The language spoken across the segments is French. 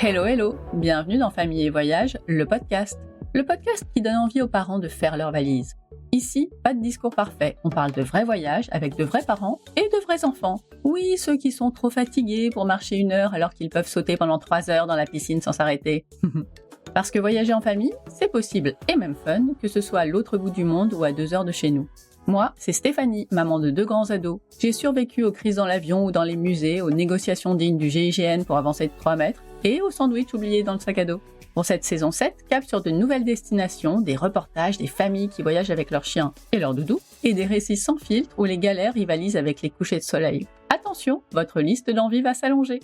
Hello, hello, bienvenue dans Famille et Voyage, le podcast. Le podcast qui donne envie aux parents de faire leurs valises. Ici, pas de discours parfait, on parle de vrais voyages avec de vrais parents et de vrais enfants. Oui, ceux qui sont trop fatigués pour marcher 1 heure alors qu'ils peuvent sauter pendant 3 heures dans la piscine sans s'arrêter. Parce que voyager en famille, c'est possible et même fun, que ce soit à l'autre bout du monde ou à 2 heures de chez nous. Moi, c'est Stéphanie, maman de 2 grands ados. J'ai survécu aux crises dans l'avion ou dans les musées, aux négociations dignes du GIGN pour avancer de 3 mètres et aux sandwichs oubliés dans le sac à dos. Pour cette saison 7, cap sur de nouvelles destinations, des reportages, des familles qui voyagent avec leurs chiens et leurs doudous, et des récits sans filtre où les galères rivalisent avec les couchers de soleil. Attention, votre liste d'envie va s'allonger.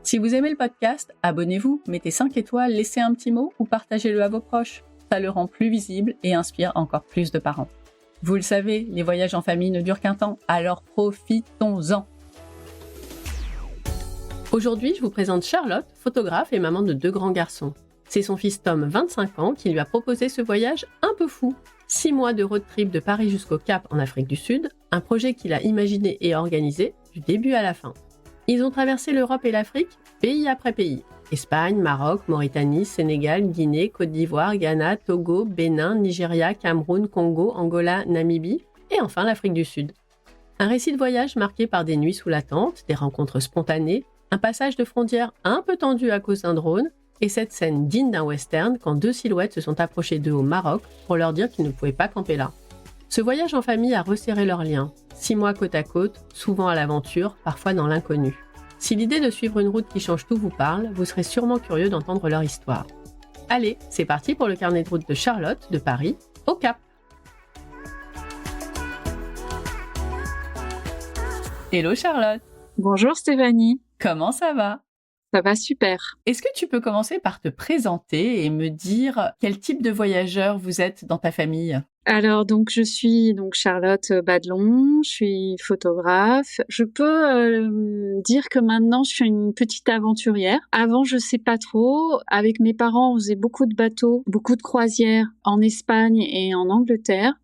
Si vous aimez le podcast, abonnez-vous, mettez 5 étoiles, laissez un petit mot ou partagez-le à vos proches. Ça le rend plus visible et inspire encore plus de parents. Vous le savez, les voyages en famille ne durent qu'un temps, alors profitons-en. Aujourd'hui, je vous présente Charlotte, photographe et maman de 2 grands garçons. C'est son fils Tom, 25 ans, qui lui a proposé ce voyage un peu fou. 6 mois de road trip de Paris jusqu'au Cap en Afrique du Sud, un projet qu'il a imaginé et organisé du début à la fin. Ils ont traversé l'Europe et l'Afrique, pays après pays. Espagne, Maroc, Mauritanie, Sénégal, Guinée, Côte d'Ivoire, Ghana, Togo, Bénin, Nigeria, Cameroun, Congo, Angola, Namibie et enfin l'Afrique du Sud. Un récit de voyage marqué par des nuits sous la tente, des rencontres spontanées, un passage de frontière un peu tendu à cause d'un drone et cette scène digne d'un western quand 2 silhouettes se sont approchées d'eux au Maroc pour leur dire qu'ils ne pouvaient pas camper là. Ce voyage en famille a resserré leurs liens. 6 mois côte à côte, souvent à l'aventure, parfois dans l'inconnu. Si l'idée de suivre une route qui change tout vous parle, vous serez sûrement curieux d'entendre leur histoire. Allez, c'est parti pour le carnet de route de Charlotte, de Paris, au Cap. Hello Charlotte. Bonjour Stéphanie. Comment ça va? Ça va super. Est-ce que tu peux commencer par te présenter et me dire quel type de voyageur vous êtes dans ta famille? Alors je suis Charlotte Badelon, je suis photographe. Je peux dire que maintenant je suis une petite aventurière. Avant je sais pas trop. Avec mes parents on faisait beaucoup de bateaux, beaucoup de croisières en Espagne et en Angleterre.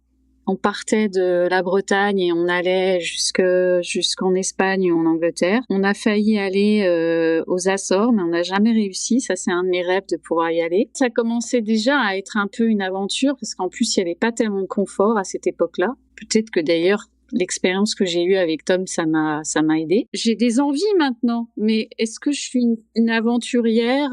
On partait de la Bretagne et on allait jusqu'en Espagne ou en Angleterre. On a failli aller aux Açores, mais on n'a jamais réussi. Ça, c'est un de mes rêves de pouvoir y aller. Ça commençait déjà à être un peu une aventure parce qu'en plus, il n'y avait pas tellement de confort à cette époque-là. Peut-être que d'ailleurs, l'expérience que j'ai eue avec Tom, ça m'a aidé. J'ai des envies maintenant, mais est-ce que je suis une aventurière?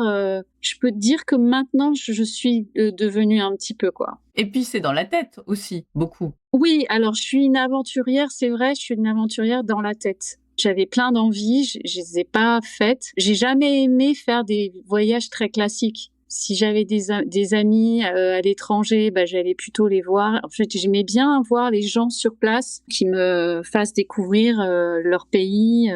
Je peux te dire que maintenant, je suis devenue un petit peu, quoi. Et puis, c'est dans la tête aussi, beaucoup. Oui, alors je suis une aventurière, c'est vrai, je suis une aventurière dans la tête. J'avais plein d'envies, je les ai pas faites. J'ai jamais aimé faire des voyages très classiques. Si j'avais des amis à l'étranger, j'allais plutôt les voir. En fait, j'aimais bien voir les gens sur place qui me fassent découvrir leur pays,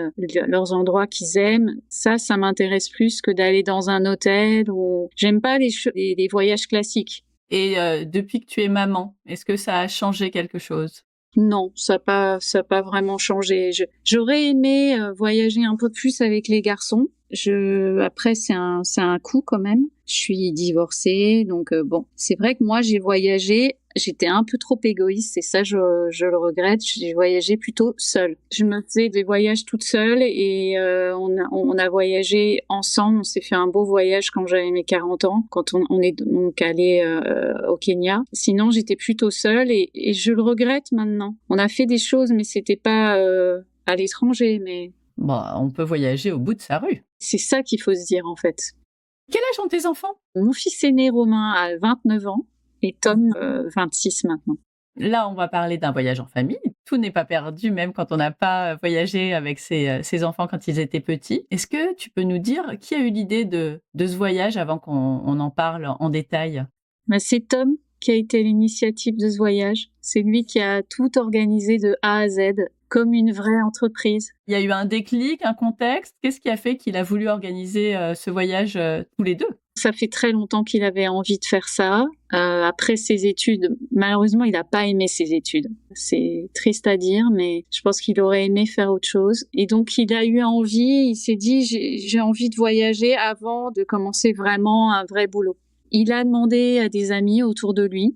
leurs endroits qu'ils aiment. Ça m'intéresse plus que d'aller dans un hôtel ou j'aime pas les voyages classiques. Et depuis que tu es maman, est-ce que ça a changé quelque chose? Non, ça a pas vraiment changé. J'aurais aimé voyager un peu plus avec les garçons. Après c'est un coût quand même. Je suis divorcée, donc bon, c'est vrai que moi j'ai voyagé, j'étais un peu trop égoïste et ça je le regrette. J'ai voyagé plutôt seule. Je me faisais des voyages toute seule et on a voyagé ensemble. On s'est fait un beau voyage quand j'avais mes 40 ans, quand on est donc allé au Kenya. Sinon j'étais plutôt seule et je le regrette maintenant. On a fait des choses mais c'était pas à l'étranger, mais bon, on peut voyager au bout de sa rue. C'est ça qu'il faut se dire en fait. Quel âge ont tes enfants? Mon fils aîné Romain a 29 ans et Tom 26 maintenant. Là, on va parler d'un voyage en famille. Tout n'est pas perdu, même quand on n'a pas voyagé avec ses enfants quand ils étaient petits. Est-ce que tu peux nous dire qui a eu l'idée de ce voyage avant qu'on en parle en détail? C'est Tom qui a été l'initiative de ce voyage. C'est lui qui a tout organisé de A à Z, comme une vraie entreprise. Il y a eu un déclic, un contexte. Qu'est-ce qui a fait qu'il a voulu organiser ce voyage tous les deux? Ça fait très longtemps qu'il avait envie de faire ça. Après ses études, malheureusement, il n'a pas aimé ses études. C'est triste à dire, mais je pense qu'il aurait aimé faire autre chose. Et donc, il a eu envie, il s'est dit, j'ai envie de voyager avant de commencer vraiment un vrai boulot. Il a demandé à des amis autour de lui,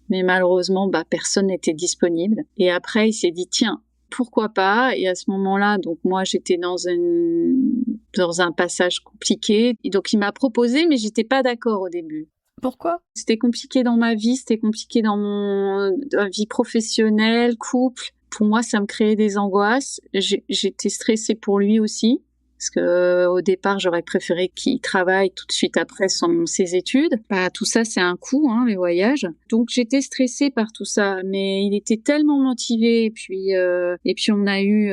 mais malheureusement, personne n'était disponible. Et après, il s'est dit, tiens, pourquoi pas. Et à ce moment-là, donc moi, j'étais dans un passage compliqué. Et donc, il m'a proposé, mais j'étais pas d'accord au début. Pourquoi? C'était compliqué dans ma vie, c'était compliqué dans ma vie professionnelle, couple. Pour moi, ça me créait des angoisses. J'étais stressée pour lui aussi. Parce que au départ, j'aurais préféré qu'il travaille tout de suite après ses études. Bah, tout ça, c'est un coût, hein, les voyages. Donc, j'étais stressée par tout ça, mais il était tellement motivé. Et puis on a eu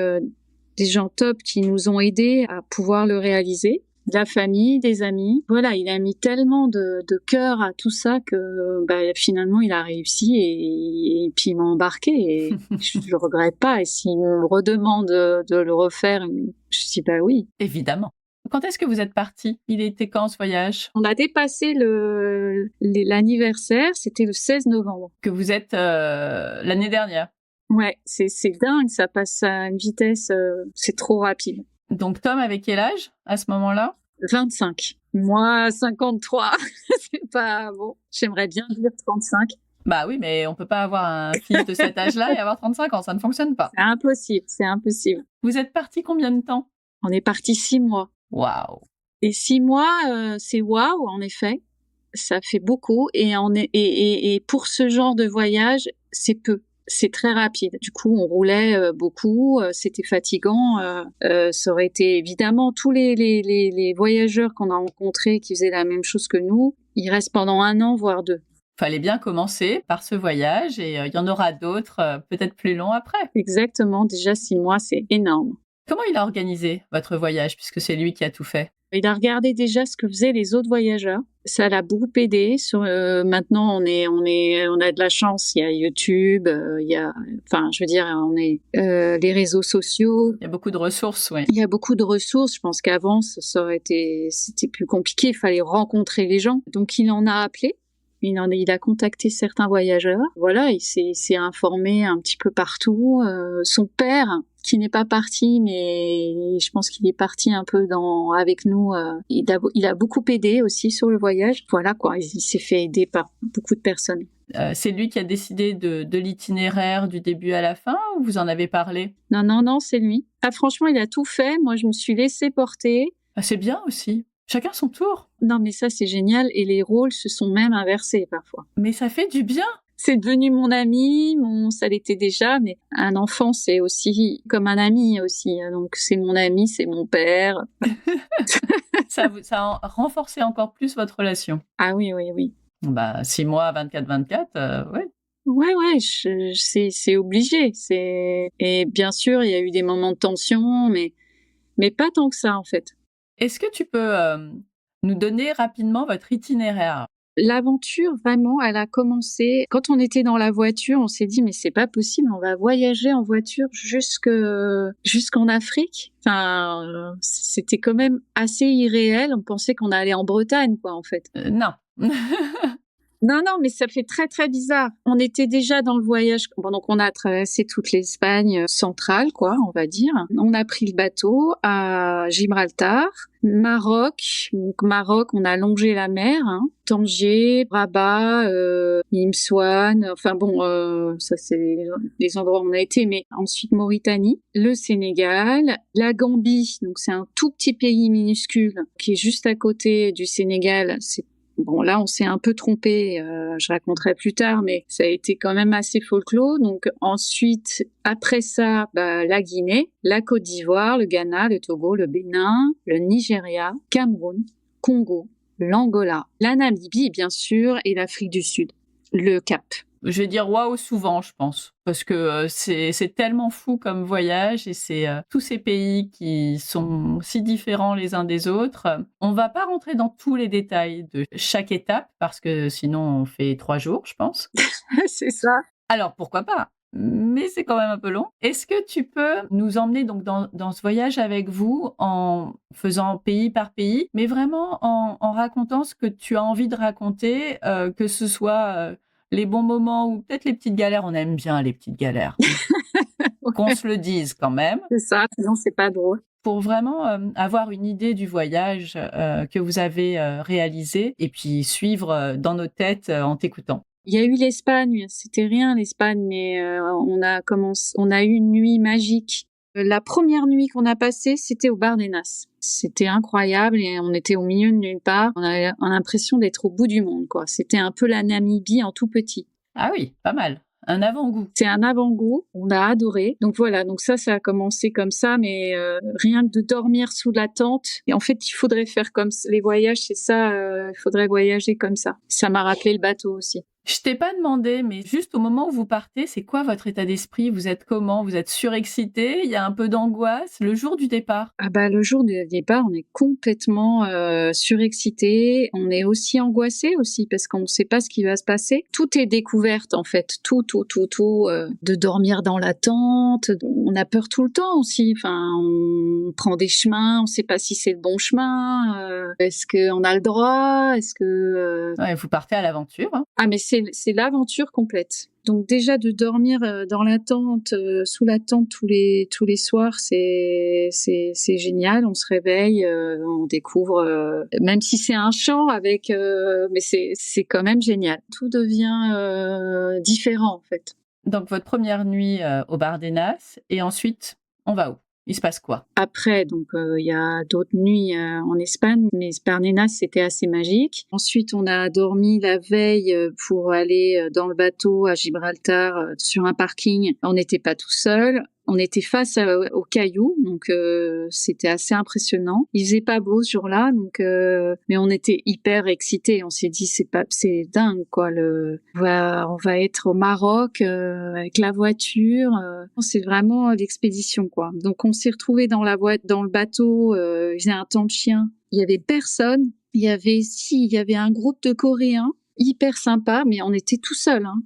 des gens top qui nous ont aidés à pouvoir le réaliser. De la famille, des amis. Voilà, il a mis tellement de cœur à tout ça que finalement, il a réussi et puis il m'a embarqué et je le regrette pas. Et s'il me redemande de le refaire, je dis oui. Évidemment. Quand est-ce que vous êtes partis? Il était quand ce voyage? On a dépassé l'anniversaire, c'était le 16 novembre. Que vous êtes l'année dernière? Ouais, c'est dingue, ça passe à une vitesse, c'est trop rapide. Donc Tom avait quel âge à ce moment-là? 25. Moi, 53. C'est pas bon. J'aimerais bien dire 35. Bah oui, mais on peut pas avoir un fils de cet âge-là et avoir 35 ans, ça ne fonctionne pas. C'est impossible. Vous êtes partis combien de temps? On est partis 6 mois. Waouh. Et 6 mois, c'est waouh, en effet. Ça fait beaucoup. Et pour ce genre de voyage, c'est peu. C'est très rapide. Du coup, on roulait beaucoup. C'était fatigant. Ça aurait été évidemment tous les voyageurs qu'on a rencontrés qui faisaient la même chose que nous. Ils restent pendant 1 an, voire 2. Fallait bien commencer par ce voyage et il y en aura d'autres peut-être plus longs après. Exactement. Déjà 6 mois, c'est énorme. Comment il a organisé votre voyage puisque c'est lui qui a tout fait? Il a regardé déjà ce que faisaient les autres voyageurs. Ça l'a beaucoup aidé. Maintenant, on a de la chance. Il y a YouTube, les réseaux sociaux. Il y a beaucoup de ressources, oui. Il y a beaucoup de ressources. Je pense qu'avant, c'était plus compliqué. Il fallait rencontrer les gens. Donc, il en a appelé. Il a contacté certains voyageurs. Voilà, il s'est informé un petit peu partout. Son père, qui n'est pas parti, mais je pense qu'il est parti un peu avec nous. Il a beaucoup aidé aussi sur le voyage. Voilà quoi, il s'est fait aider par beaucoup de personnes. C'est lui qui a décidé de l'itinéraire du début à la fin ou vous en avez parlé? Non, c'est lui. Ah, franchement, il a tout fait. Moi, je me suis laissée porter. Ah, c'est bien aussi. Chacun son tour. Non, mais ça, c'est génial. Et les rôles se sont même inversés parfois. Mais ça fait du bien. C'est devenu mon ami, ça l'était déjà, mais un enfant, c'est aussi comme un ami aussi. Donc, c'est mon ami, c'est mon père. Ça a renforcé encore plus votre relation. Ah oui. 6 mois, 24, ouais. Ouais, c'est obligé. Et bien sûr, il y a eu des moments de tension, mais pas tant que ça, en fait. Est-ce que tu peux nous donner rapidement votre itinéraire? L'aventure, vraiment, elle a commencé quand on était dans la voiture. On s'est dit, mais c'est pas possible, on va voyager en voiture jusqu'en Afrique. Enfin, c'était quand même assez irréel. On pensait qu'on allait en Bretagne, quoi, en fait. Non. Non, mais ça fait très, très bizarre. On était déjà dans le voyage. Bon, donc on a traversé toute l'Espagne centrale, quoi, on va dire. On a pris le bateau à Gibraltar, Maroc. Donc Maroc, on a longé la mer, hein. Tanger, Rabat, Imsouane. Enfin bon, ça c'est les endroits où on a été. Mais ensuite Mauritanie, le Sénégal, la Gambie. Donc c'est un tout petit pays minuscule qui est juste à côté du Sénégal. Bon, là, on s'est un peu trompé, je raconterai plus tard, mais ça a été quand même assez folklore. Donc ensuite, après ça, la Guinée, la Côte d'Ivoire, le Ghana, le Togo, le Bénin, le Nigeria, Cameroun, Congo, l'Angola, la Namibie, bien sûr, et l'Afrique du Sud, le Cap. Je vais dire waouh souvent, je pense, parce que c'est tellement fou comme voyage et c'est tous ces pays qui sont si différents les uns des autres. On va pas rentrer dans tous les détails de chaque étape parce que sinon on fait 3 jours, je pense. C'est ça. Alors pourquoi pas? Mais c'est quand même un peu long. Est-ce que tu peux nous emmener donc dans ce voyage avec vous en faisant pays par pays, mais vraiment en racontant ce que tu as envie de raconter, que ce soit les bons moments ou peut-être les petites galères. On aime bien les petites galères. Ouais. Qu'on se le dise quand même. C'est ça, sinon c'est pas drôle. Pour vraiment avoir une idée du voyage que vous avez réalisé et puis suivre dans nos têtes en t'écoutant. Il y a eu l'Espagne, c'était rien l'Espagne, mais on a eu une nuit magique. La première nuit qu'on a passée, c'était au Bardenas. C'était incroyable et on était au milieu de nulle part. On avait l'impression d'être au bout du monde, quoi. C'était un peu la Namibie en tout petit. Ah oui, pas mal. Un avant-goût. C'est un avant-goût, on a adoré. Donc voilà, donc ça a commencé comme ça, mais rien que de dormir sous la tente. Et en fait, il faudrait faire comme les voyages, c'est ça, il faudrait voyager comme ça. Ça m'a rappelé le bateau aussi. Je t'ai pas demandé, mais juste au moment où vous partez, c'est quoi votre état d'esprit? Vous êtes comment? Vous êtes surexcité? Il y a un peu d'angoisse? Le jour du départ? Ah bah le jour du départ, on est complètement surexcité. On est aussi angoissé aussi parce qu'on ne sait pas ce qui va se passer. Tout est découverte en fait, tout. De dormir dans la tente, on a peur tout le temps aussi. Enfin, on prend des chemins, on ne sait pas si c'est le bon chemin. Est-ce qu'on a le droit? Est-ce que Ouais, vous partez à l'aventure, hein. Ah mais c'est l'aventure complète. Donc déjà de dormir dans la tente, sous la tente tous les soirs, c'est génial. On se réveille, on découvre, même si c'est un champ avec, mais c'est quand même génial. Tout devient différent en fait. Donc votre première nuit au Bardenas, et ensuite on va où? Il se passe quoi? Après, donc il y a d'autres nuits en Espagne, mais Bardenas c'était assez magique. Ensuite, on a dormi la veille pour aller dans le bateau à Gibraltar sur un parking. On n'était pas tout seul. On était face aux cailloux, donc c'était assez impressionnant. Il faisait pas beau ce jour-là, donc mais on était hyper excités. On s'est dit c'est dingue quoi. On va être au Maroc avec la voiture. C'est vraiment l'expédition quoi. Donc on s'est retrouvés dans le bateau. Il faisait un temps de chien. Il y avait personne. Il y avait un groupe de Coréens hyper sympa, mais on était tout seuls. Hein.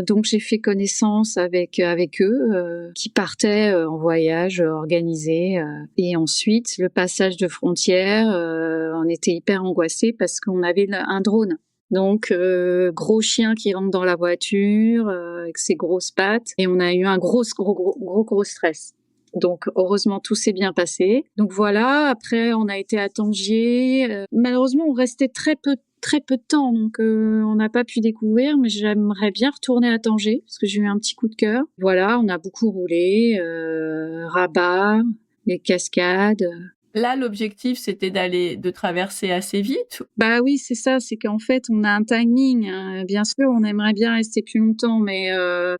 Donc j'ai fait connaissance avec eux qui partaient en voyage organisé et ensuite le passage de frontière on était hyper angoissés parce qu'on avait un drone. Donc gros chien qui rentre dans la voiture avec ses grosses pattes et on a eu un gros stress. Donc heureusement tout s'est bien passé. Donc voilà, après on a été à Tangier. Malheureusement on restait très peu de temps, donc on n'a pas pu découvrir, mais j'aimerais bien retourner à Tanger, parce que j'ai eu un petit coup de cœur. Voilà, on a beaucoup roulé, Rabat, les cascades. Là, l'objectif, c'était de traverser assez vite? Bah oui, c'est ça, c'est qu'en fait, on a un timing. Bien sûr, on aimerait bien rester plus longtemps, mais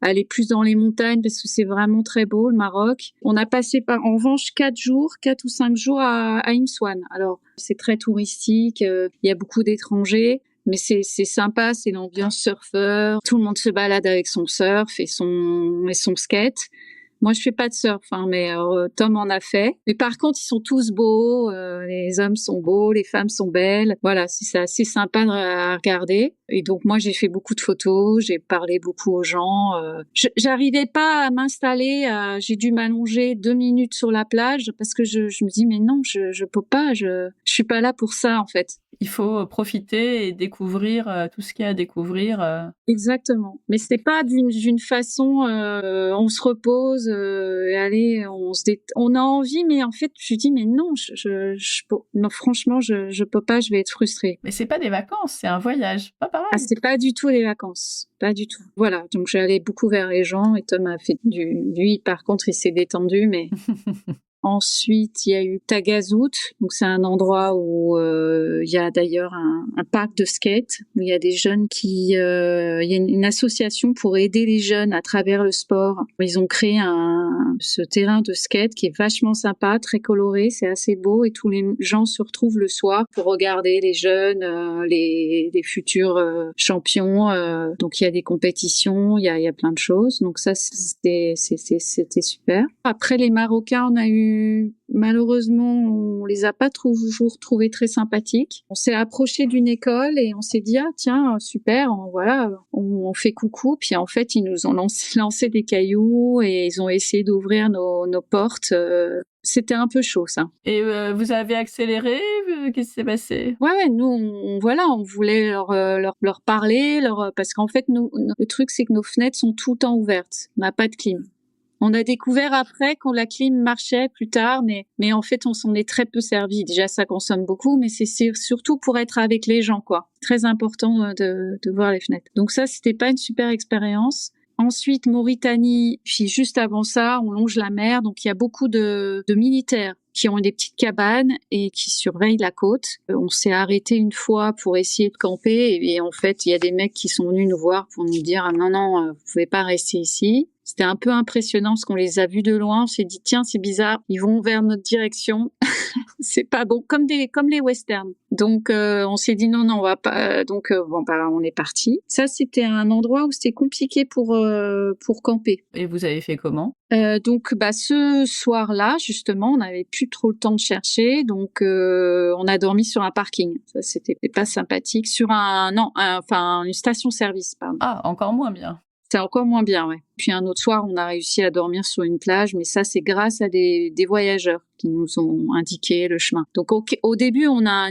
aller plus dans les montagnes, parce que c'est vraiment très beau, le Maroc. On a passé en revanche 4 ou 5 jours à Imswan. Alors, c'est très touristique, il y a beaucoup d'étrangers. Mais c'est sympa, c'est l'ambiance surfeur. Tout le monde se balade avec son surf et son skate. Moi, je fais pas de surf, hein, mais Tom en a fait. Mais par contre, ils sont tous beaux. Les hommes sont beaux, les femmes sont belles. Voilà, c'est assez sympa à regarder. Et donc, moi, j'ai fait beaucoup de photos. J'ai parlé beaucoup aux gens. J'arrivais pas à m'installer. J'ai dû m'allonger 2 minutes sur la plage parce que je me dis mais non, je peux pas. Je suis pas là pour ça en fait. Il faut profiter et découvrir tout ce qu'il y a à découvrir. Exactement. Mais c'est pas d'une façon, on se repose, et allez, on a envie, mais en fait, je dis, mais non, non, franchement, je peux pas, je vais être frustrée. Mais c'est pas des vacances, c'est un voyage. Pas pareil. Ah, c'est pas du tout les vacances. Pas du tout. Voilà. Donc, j'allais beaucoup vers les gens et Tom a fait lui, par contre, il s'est détendu, mais Ensuite, il y a eu Tagazout, donc c'est un endroit où il y a d'ailleurs un parc de skate où il y a des jeunes il y a une association pour aider les jeunes à travers le sport. Ils ont créé ce terrain de skate qui est vachement sympa, très coloré, c'est assez beau et tous les gens se retrouvent le soir pour regarder les jeunes, les futurs champions. Donc il y a des compétitions, il y a plein de choses. Donc ça c'était super. Après les Marocains, on a eu malheureusement, on les a pas toujours trouvés très sympathiques. On s'est approché d'une école et on s'est dit ah tiens super, on fait coucou. Puis en fait ils nous ont lancé des cailloux et ils ont essayé d'ouvrir nos portes. C'était un peu chaud ça. Et vous avez accéléré? Qu'est-ce qui s'est passé? Ouais, nous on voulait leur parler, parce qu'en fait le truc c'est que nos fenêtres sont tout le temps ouvertes. On n'a pas de clim. On a découvert après quand la clim marchait plus tard, mais en fait, on s'en est très peu servi. Déjà, ça consomme beaucoup, mais c'est surtout pour être avec les gens, quoi. Très important de voir les fenêtres. Donc ça, c'était pas une super expérience. Ensuite, Mauritanie, puis juste avant ça, on longe la mer, donc il y a beaucoup de militaires qui ont des petites cabanes et qui surveillent la côte. On s'est arrêté une fois pour essayer de camper et en fait, il y a des mecs qui sont venus nous voir pour nous dire « Non, vous pouvez pas rester ici ». C'était un peu impressionnant parce qu'on les a vus de loin. On s'est dit, tiens, c'est bizarre. Ils vont vers notre direction. C'est pas bon. Comme les westerns. Donc, on s'est dit, non, on va pas. Donc, on est parti. Ça, c'était un endroit où c'était compliqué pour camper. Et vous avez fait comment? Donc, ce soir-là, justement, on n'avait plus trop le temps de chercher. Donc, on a dormi sur un parking. Ça, c'était pas sympathique. Sur une station-service, pardon. Ah, encore moins bien. C'est encore moins bien, ouais. Puis un autre soir, on a réussi à dormir sur une plage, mais ça, c'est grâce à des voyageurs qui nous ont indiqué le chemin. Donc, au début, on a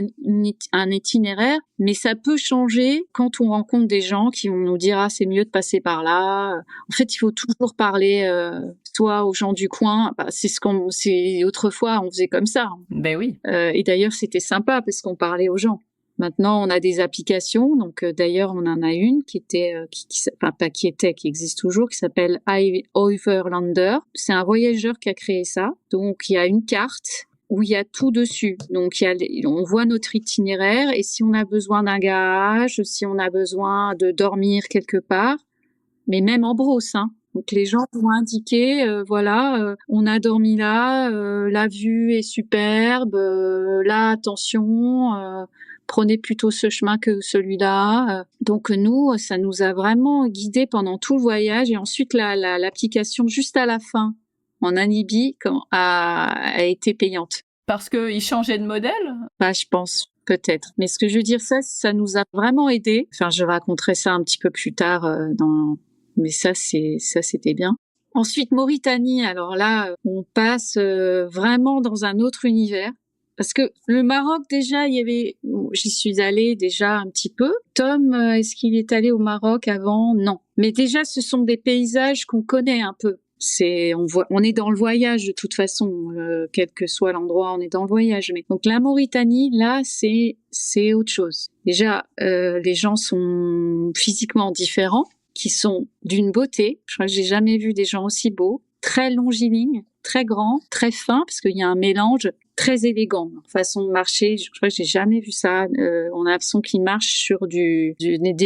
un itinéraire, mais ça peut changer quand on rencontre des gens qui vont nous dire « Ah, c'est mieux de passer par là ». En fait, il faut toujours parler soit aux gens du coin. C'est autrefois, on faisait comme ça. Ben oui. Et d'ailleurs, c'était sympa parce qu'on parlait aux gens. Maintenant, on a des applications. Donc, d'ailleurs, on en a une qui existe toujours, qui s'appelle Overlander. C'est un voyageur qui a créé ça. Donc, il y a une carte où il y a tout dessus. Donc, on voit notre itinéraire et si on a besoin d'un garage, si on a besoin de dormir quelque part, mais même en brosse, hein. Donc, les gens vont indiquer, on a dormi là, la vue est superbe, là, attention, prenez plutôt ce chemin que celui-là. Donc nous, ça nous a vraiment guidés pendant tout le voyage. Et ensuite, l'application juste à la fin, en Namibie, a été payante. Parce qu'ils changeaient de modèle? Je pense, peut-être. Mais ce que je veux dire, ça nous a vraiment aidés. Enfin, je raconterai ça un petit peu plus tard mais ça, c'était bien. Ensuite, Mauritanie. Alors là, on passe vraiment dans un autre univers. Parce que le Maroc, déjà, j'y suis allée déjà un petit peu. Tom, est-ce qu'il est allé au Maroc avant? Non. Mais déjà, ce sont des paysages qu'on connaît un peu. On est dans le voyage de toute façon, quel que soit l'endroit, on est dans le voyage. Mais donc la Mauritanie, là, c'est autre chose. Déjà, les gens sont physiquement différents, qui sont d'une beauté. Je crois que j'ai jamais vu des gens aussi beaux, très longilignes, très grands, très fins, parce qu'il y a un mélange très élégant, façon de marcher. Je crois que j'ai jamais vu ça. On a l'impression qu'ils marchent sur des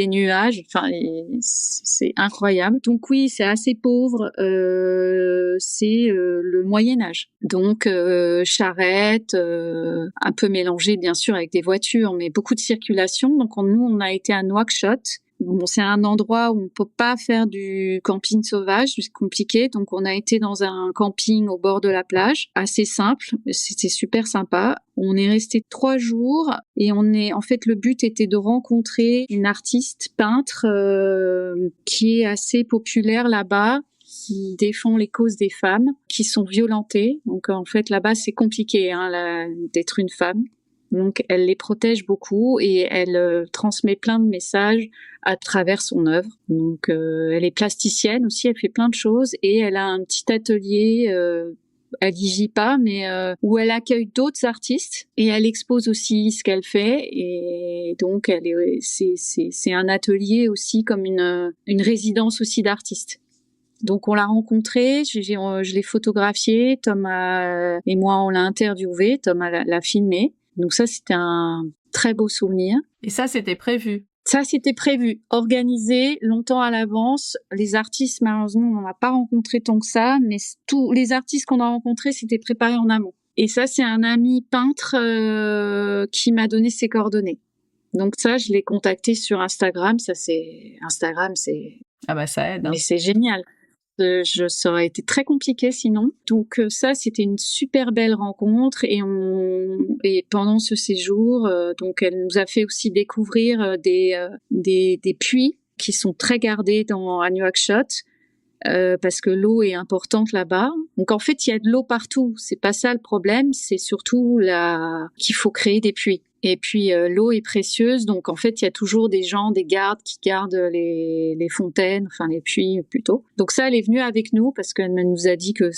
nuages. Enfin, c'est incroyable. Donc oui, c'est assez pauvre. C'est le Moyen Âge. Donc charrette, un peu mélangée bien sûr avec des voitures, mais beaucoup de circulation. Donc nous, on a été à Nouakchott. Bon, c'est un endroit où on peut pas faire du camping sauvage, c'est compliqué. Donc, on a été dans un camping au bord de la plage, assez simple. C'était super sympa. On est resté 3 jours et en fait, le but était de rencontrer une artiste peintre qui est assez populaire là-bas, qui défend les causes des femmes qui sont violentées. Donc, en fait, là-bas, c'est compliqué d'être une femme. Donc, elle les protège beaucoup et elle transmet plein de messages à travers son œuvre. Donc, elle est plasticienne aussi, elle fait plein de choses et elle a un petit atelier, elle y vit pas, mais où elle accueille d'autres artistes et elle expose aussi ce qu'elle fait. Et donc, c'est un atelier aussi comme une résidence aussi d'artistes. Donc on l'a rencontré, je l'ai photographié, Tom et moi on l'a interviewé, Tom l'a filmé. Donc ça, c'était un très beau souvenir. Et ça, c'était prévu? Ça, c'était prévu, organisé longtemps à l'avance. Les artistes, malheureusement, on n'en a pas rencontré tant que ça, mais tous les artistes qu'on a rencontrés, c'était préparé en amont. Et ça, c'est un ami peintre qui m'a donné ses coordonnées. Donc ça, je l'ai contacté sur Instagram. Instagram, c'est... Ah bah ça aide. Hein. Mais c'est génial. Ça aurait été très compliqué sinon. Donc ça, c'était une super belle rencontre et pendant ce séjour, donc elle nous a fait aussi découvrir des puits qui sont très gardés à Nouakchott parce que l'eau est importante là-bas. Donc en fait, il y a de l'eau partout. C'est pas ça le problème, c'est surtout qu'il faut créer des puits. Et puis l'eau est précieuse, donc en fait il y a toujours des gens, des gardes qui gardent les fontaines, enfin les puits plutôt. Donc ça, elle est venue avec nous parce qu'elle nous a dit que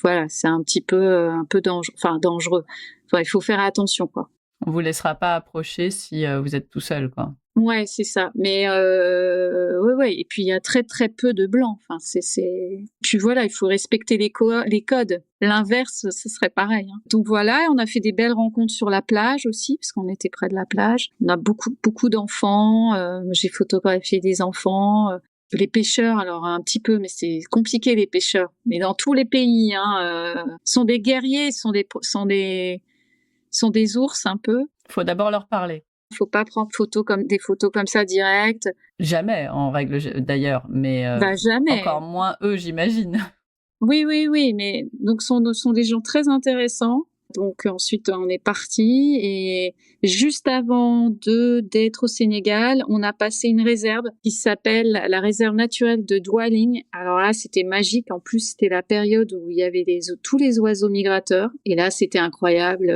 voilà, c'est un peu dangereux. Enfin, il faut faire attention, quoi. On vous laissera pas approcher si vous êtes tout seul, quoi. Ouais, c'est ça. Mais ouais. Et puis il y a très très peu de blancs. Enfin, Puis voilà, il faut respecter les codes. L'inverse, ce serait pareil. Hein. Donc voilà, on a fait des belles rencontres sur la plage aussi, parce qu'on était près de la plage. On a beaucoup d'enfants. J'ai photographié des enfants. Les pêcheurs, alors un petit peu, mais c'est compliqué les pêcheurs. Mais dans tous les pays, sont des guerriers, sont des ours un peu. Faut d'abord leur parler. Faut pas prendre des photos comme ça directes. Jamais, en règle d'ailleurs, mais jamais. Encore moins eux, j'imagine. Oui, mais donc sont des gens très intéressants. Donc ensuite on est parti et juste avant d'être au Sénégal, on a passé une réserve qui s'appelle la réserve naturelle de Doualing. Alors là, c'était magique. En plus, c'était la période où il y avait tous les oiseaux migrateurs. Et là, c'était incroyable.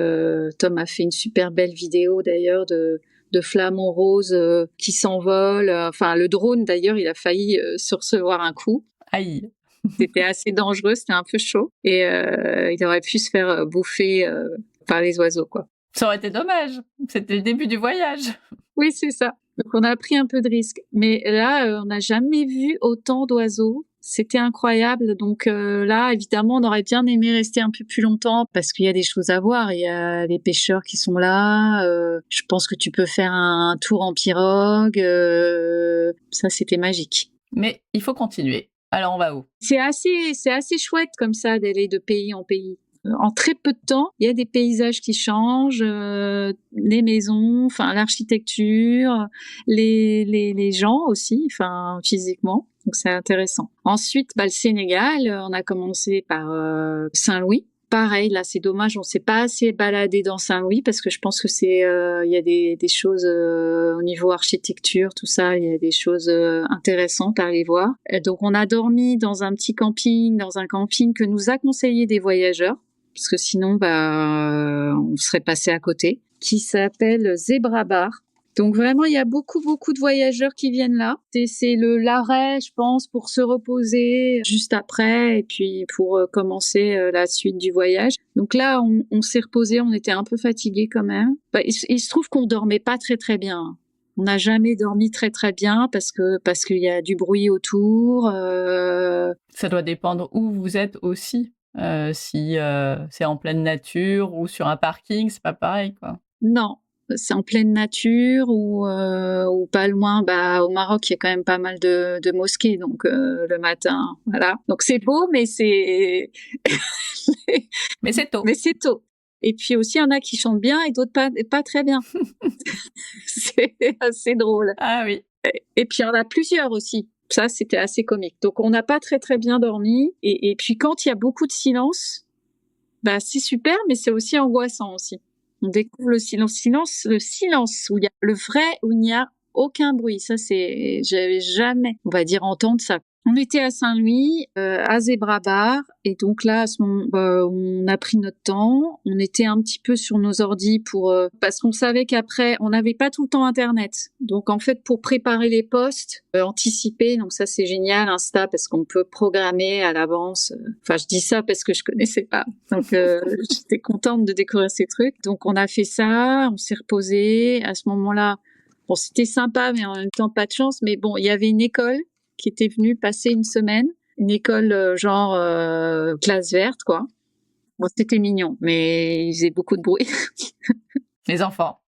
Tom a fait une super belle vidéo d'ailleurs de flamants roses qui s'envolent. Enfin, le drone d'ailleurs, il a failli se recevoir un coup. Aïe. C'était assez dangereux, c'était un peu chaud. Et il aurait pu se faire bouffer par les oiseaux, quoi. Ça aurait été dommage. C'était le début du voyage. Oui, c'est ça. Donc on a pris un peu de risque. Mais là, on n'a jamais vu autant d'oiseaux. C'était incroyable. Donc là, évidemment, on aurait bien aimé rester un peu plus longtemps parce qu'il y a des choses à voir. Il y a les pêcheurs qui sont là. Je pense que tu peux faire un tour en pirogue. Ça, c'était magique. Mais il faut continuer. Alors, on va où? C'est assez chouette comme ça d'aller de pays en pays. En très peu de temps, il y a des paysages qui changent, les maisons, enfin l'architecture, les gens aussi, enfin physiquement. Donc c'est intéressant. Ensuite, le Sénégal, on a commencé par Saint-Louis. Pareil, là, c'est dommage, on s'est pas assez baladé dans Saint-Louis parce que je pense que il y a des choses au niveau architecture, tout ça, il y a des choses intéressantes à aller voir. Et donc, on a dormi dans un camping que nous a conseillé des voyageurs, parce que sinon, on serait passé à côté, qui s'appelle Zebra Bar. Donc vraiment, il y a beaucoup de voyageurs qui viennent là. C'est l'arrêt, je pense, pour se reposer juste après et puis pour commencer la suite du voyage. Donc là, on s'est reposé, on était un peu fatigués quand même. Il se trouve qu'on dormait pas très très bien. On n'a jamais dormi très très bien parce qu'il y a du bruit autour. Ça doit dépendre où vous êtes aussi. Si c'est en pleine nature ou sur un parking, c'est pas pareil, quoi. Non. C'est en pleine nature ou pas loin. Au Maroc, il y a quand même pas mal de mosquées, donc le matin, voilà. Donc c'est beau, mais c'est mais c'est tôt. Mais c'est tôt. Et puis aussi, il y en a qui chantent bien et d'autres pas très bien. C'est assez drôle. Ah oui. Et puis il y en a plusieurs aussi. Ça, c'était assez comique. Donc on n'a pas très très bien dormi. Et puis quand il y a beaucoup de silence, c'est super, mais c'est aussi angoissant aussi. On découvre le silence où il y a le vrai, où il n'y a aucun bruit. Ça, j'avais jamais, on va dire, entendre ça. On était à Saint-Louis, à Zebra Bar, et donc là, à ce moment, on a pris notre temps. On était un petit peu sur nos ordis parce qu'on savait qu'après, on n'avait pas tout le temps Internet. Donc en fait, pour préparer les posts, anticiper, donc ça c'est génial, Insta, parce qu'on peut programmer à l'avance. Enfin, je dis ça parce que je connaissais pas. Donc j'étais contente de découvrir ces trucs. Donc on a fait ça, on s'est reposé. À ce moment-là, bon, c'était sympa, mais en même temps pas de chance. Mais bon, il y avait une école qui était venue passer une semaine, une école classe verte, quoi. Bon, c'était mignon, mais il faisait beaucoup de bruit. Les enfants,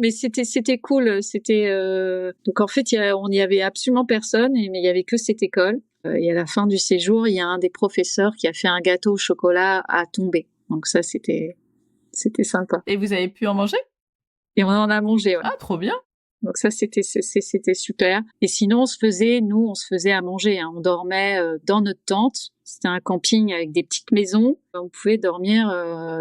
mais c'était cool. Donc en fait, on n'y avait absolument personne, mais il y avait que cette école. Et à la fin du séjour, il y a un des professeurs qui a fait un gâteau au chocolat à tomber. Donc ça, c'était sympa. Et vous avez pu en manger? Et on en a mangé. Ouais. Ah, trop bien. Donc ça, c'était super. Et sinon, on se faisait à manger. Hein. On dormait dans notre tente. C'était un camping avec des petites maisons. On pouvait dormir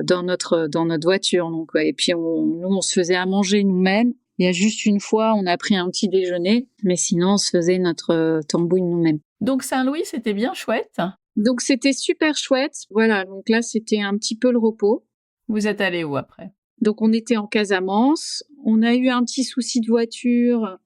dans notre voiture. Donc, ouais. Et puis, on se faisait à manger nous-mêmes. Il y a juste une fois, on a pris un petit déjeuner. Mais sinon, on se faisait notre tambouille nous-mêmes. Donc, Saint-Louis, c'était bien chouette. Donc, c'était super chouette. Voilà. Donc là, c'était un petit peu le repos. Vous êtes allé où après? Donc on était en Casamance, on a eu un petit souci de voiture.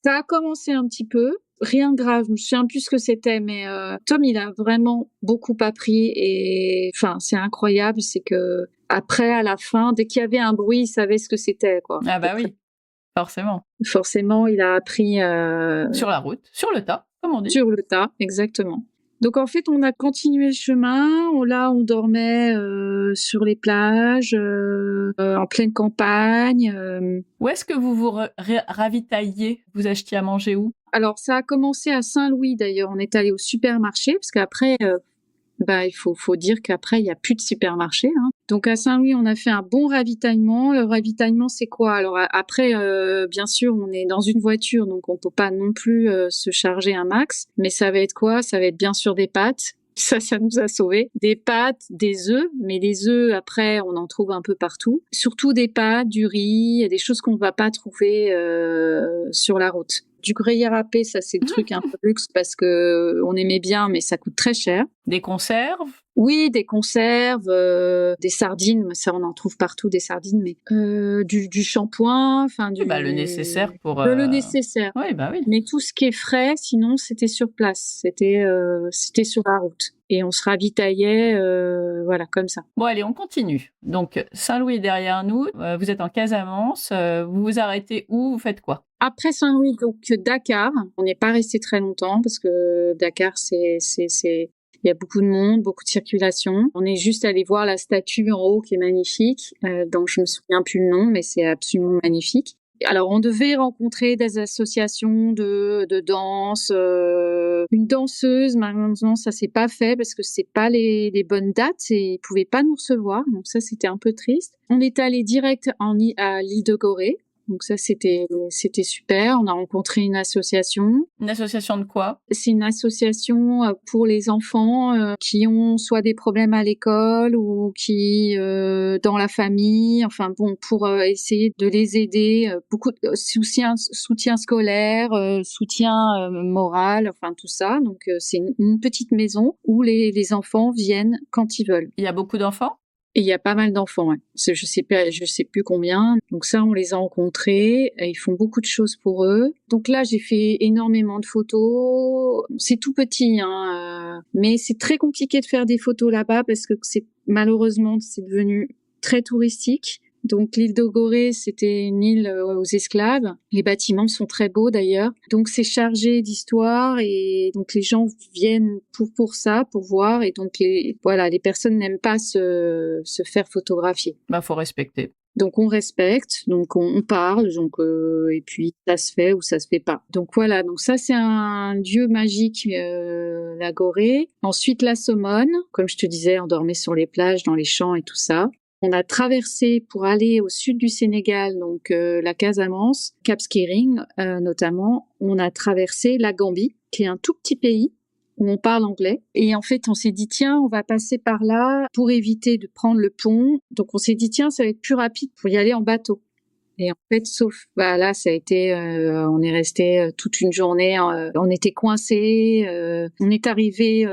Ça a commencé un petit peu, rien de grave, je me souviens plus ce que c'était, mais Tom, il a vraiment beaucoup appris et enfin, c'est incroyable, c'est que après, à la fin, dès qu'il y avait un bruit, il savait ce que c'était, quoi. Ah bah oui, forcément. Forcément, il a appris Sur la route, sur le tas, comme on dit. sur le tas, exactement. Donc en fait, on a continué le chemin. Là, on dormait sur les plages, en pleine campagne. Où est-ce que vous vous ravitailliez? Vous achetiez à manger où? Alors, ça a commencé à Saint-Louis d'ailleurs. On est allé au supermarché parce qu'après, il faut dire qu'après, il y a plus de supermarché, hein. Donc à Saint-Louis, on a fait un bon ravitaillement. Le ravitaillement, c'est quoi? Alors après, bien sûr, on est dans une voiture, donc on peut pas non plus se charger un max. Mais ça va être quoi? Ça va être bien sûr des pâtes. Ça nous a sauvés. Des pâtes, des œufs, mais les œufs, après, on en trouve un peu partout. Surtout des pâtes, du riz, des choses qu'on ne va pas trouver sur la route. Du gruyère râpé, ça c'est le truc un peu luxe parce que on aimait bien, mais ça coûte très cher. Des conserves? Oui, des conserves, des sardines, ça on en trouve partout des sardines, mais du shampoing, enfin le nécessaire pour le nécessaire. Oui, bah oui. Mais tout ce qui est frais, sinon c'était sur place, c'était sur la route et on se ravitaillait, voilà comme ça. Bon allez, on continue. Donc Saint-Louis est derrière nous, vous êtes en Casamance, vous vous arrêtez où, vous faites quoi? Après Saint-Louis, donc Dakar, on n'est pas resté très longtemps parce que Dakar il y a beaucoup de monde, beaucoup de circulation. On est juste allé voir la statue en haut qui est magnifique, donc je me souviens plus le nom, mais c'est absolument magnifique. Alors on devait rencontrer des associations de danse, une danseuse, malheureusement ça s'est pas fait parce que c'est pas les bonnes dates et ils pouvaient pas nous recevoir, donc ça c'était un peu triste. On est allé direct à l'île de Gorée. Donc ça, c'était super. On a rencontré une association. Une association de quoi? C'est une association pour les enfants qui ont soit des problèmes à l'école ou qui dans la famille. Enfin bon, pour essayer de les aider. Beaucoup de soutien scolaire, soutien moral, enfin tout ça. Donc c'est une petite maison où les enfants viennent quand ils veulent. Il y a beaucoup d'enfants? Et il y a pas mal d'enfants, ouais. Je sais plus combien. Donc ça, on les a rencontrés. Et ils font beaucoup de choses pour eux. Donc là, j'ai fait énormément de photos. C'est tout petit, hein, mais c'est très compliqué de faire des photos là-bas parce que malheureusement, c'est devenu très touristique. Donc l'île de Gorée, c'était une île aux esclaves. Les bâtiments sont très beaux d'ailleurs. Donc c'est chargé d'histoire et donc les gens viennent pour ça, pour voir. Et donc les personnes n'aiment pas se faire photographier. Faut respecter. Donc on respecte, donc on parle, donc et puis ça se fait ou ça se fait pas. Donc voilà, donc ça c'est un lieu magique, la Gorée. Ensuite la Somone, comme je te disais, on dormait sur les plages, dans les champs et tout ça. On a traversé pour aller au sud du Sénégal, donc la Casamance, Cap Skirring notamment. On a traversé la Gambie, qui est un tout petit pays où on parle anglais. Et en fait, on s'est dit, tiens, on va passer par là pour éviter de prendre le pont. Donc on s'est dit, tiens, ça va être plus rapide pour y aller en bateau. Et en fait, sauf là, ça a été, on est resté toute une journée, on était coincés, on est arrivé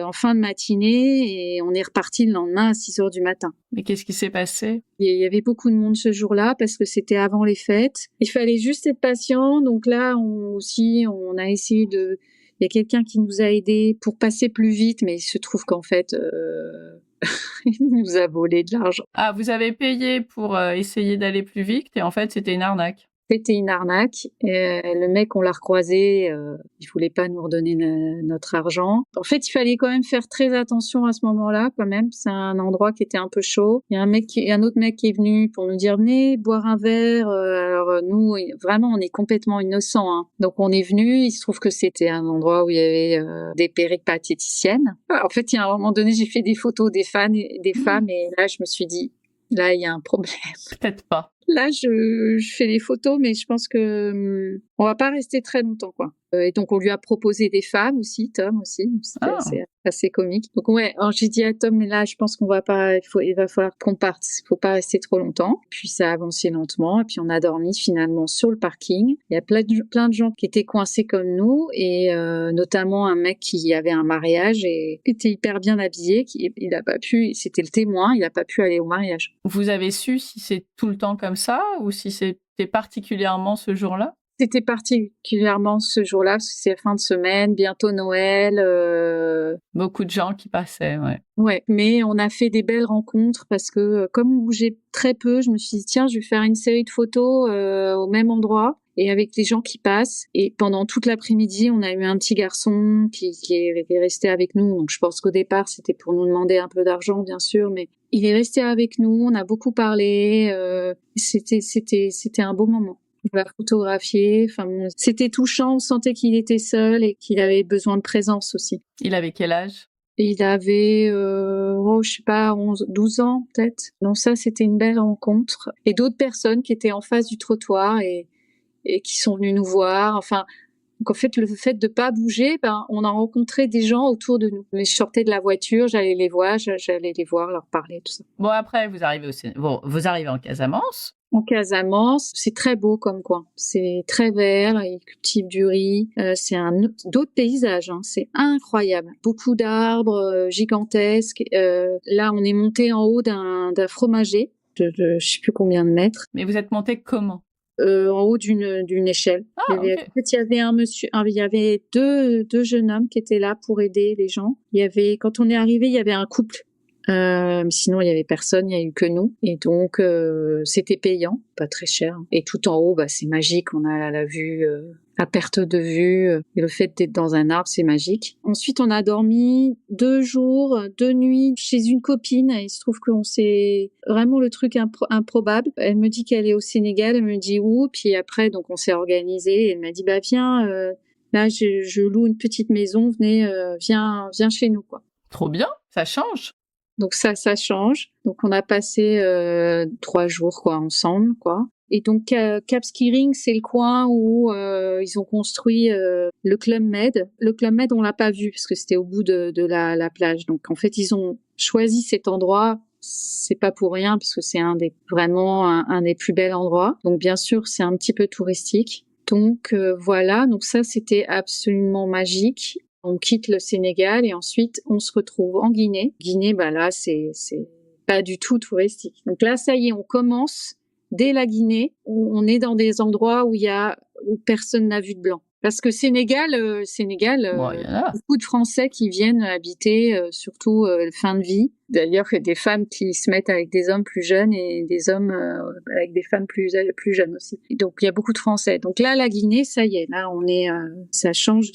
en fin de matinée et on est reparti le lendemain à 6 heures du matin. Mais qu'est-ce qui s'est passé? Il y avait beaucoup de monde ce jour-là parce que c'était avant les fêtes. Il fallait juste être patient. Donc là, on a essayé il y a quelqu'un qui nous a aidés pour passer plus vite, mais il se trouve qu'en fait, il nous a volé de l'argent. Ah, vous avez payé pour essayer d'aller plus vite et en fait, c'était une arnaque. C'était une arnaque. Le mec, on l'a recroisé, il voulait pas nous redonner notre argent. En fait, il fallait quand même faire très attention à ce moment-là, quand même. C'est un endroit qui était un peu chaud. Il y a un autre mec qui est venu pour nous dire, venez boire un verre. Alors nous, vraiment, on est complètement innocents, hein. Donc on est venu. Il se trouve que c'était un endroit où il y avait des péripatéticiennes. En fait, il y a un moment donné, j'ai fait des photos des femmes et là, je me suis dit, là, il y a un problème. Peut-être pas. Là, je fais les photos, mais je pense que on va pas rester très longtemps, quoi. Et donc on lui a proposé des femmes aussi, Tom aussi. C'était assez comique. Donc ouais, alors j'ai dit à Tom, mais là je pense qu'on va pas, il va falloir qu'on parte. Il faut pas rester trop longtemps. Puis ça a avancé lentement et puis on a dormi finalement sur le parking. Il y a plein de gens qui étaient coincés comme nous et notamment un mec qui avait un mariage et était hyper bien habillé. Il a pas pu, c'était le témoin, il a pas pu aller au mariage. Vous avez su si c'est tout le temps comme ça ou si c'était particulièrement ce jour-là? C'était particulièrement ce jour-là, parce que c'est la fin de semaine, bientôt Noël. Beaucoup de gens qui passaient, ouais. Ouais, mais on a fait des belles rencontres parce que comme on bougeait très peu, je me suis dit tiens, je vais faire une série de photos au même endroit et avec les gens qui passent. Et pendant toute l'après-midi, on a eu un petit garçon qui est resté avec nous. Donc je pense qu'au départ, c'était pour nous demander un peu d'argent, bien sûr, mais il est resté avec nous. On a beaucoup parlé. C'était un beau moment. On l'a photographié. Enfin, c'était touchant. On sentait qu'il était seul et qu'il avait besoin de présence aussi. Il avait quel âge? Il avait, je sais pas, 12 ans peut-être. Donc ça, c'était une belle rencontre. Et d'autres personnes qui étaient en face du trottoir et qui sont venues nous voir. Enfin, donc en fait, le fait de pas bouger, on a rencontré des gens autour de nous. Mais je sortais de la voiture, j'allais les voir, leur parler, tout ça. Bon, après, vous arrivez en Casamance. En Casamance, c'est très beau comme coin. C'est très vert, ils cultivent du riz. C'est d'autres paysages, hein. C'est incroyable. Beaucoup d'arbres gigantesques. Là, on est monté en haut d'un fromager de je sais plus combien de mètres. Mais vous êtes monté comment? En haut d'une échelle. Ah, En fait, il y avait il y avait deux jeunes hommes qui étaient là pour aider les gens. Quand on est arrivé, il y avait un couple. Sinon il y avait personne, il y a eu que nous et donc c'était payant, pas très cher. Et tout en haut, c'est magique, on a la vue à perte de vue et le fait d'être dans un arbre, c'est magique. Ensuite, on a dormi 2 jours, 2 nuits chez une copine et il se trouve qu'on s'est vraiment le truc improbable. Elle me dit qu'elle est au Sénégal, elle me dit où, puis après donc on s'est organisé et elle m'a dit viens là je loue une petite maison, venez viens chez nous quoi. Trop bien, ça change. Donc ça change. Donc on a passé 3 jours ensemble quoi. Et donc Cap Skirring, c'est le coin où ils ont construit le Club Med. Le Club Med, on l'a pas vu parce que c'était au bout de la plage. Donc en fait, ils ont choisi cet endroit. C'est pas pour rien parce que c'est vraiment un des plus bels endroits. Donc bien sûr, c'est un petit peu touristique. Donc voilà. Donc ça, c'était absolument magique. On quitte le Sénégal et ensuite on se retrouve en Guinée. Guinée, là c'est pas du tout touristique. Donc là, ça y est, on commence dès la Guinée. On est dans des endroits où personne n'a vu de blanc. Parce que Sénégal, beaucoup de Français qui viennent habiter, surtout fin de vie. D'ailleurs, il y a des femmes qui se mettent avec des hommes plus jeunes et des hommes avec des femmes plus jeunes aussi. Et donc, il y a beaucoup de Français. Donc là, la Guinée, ça y est, là, on est, ça change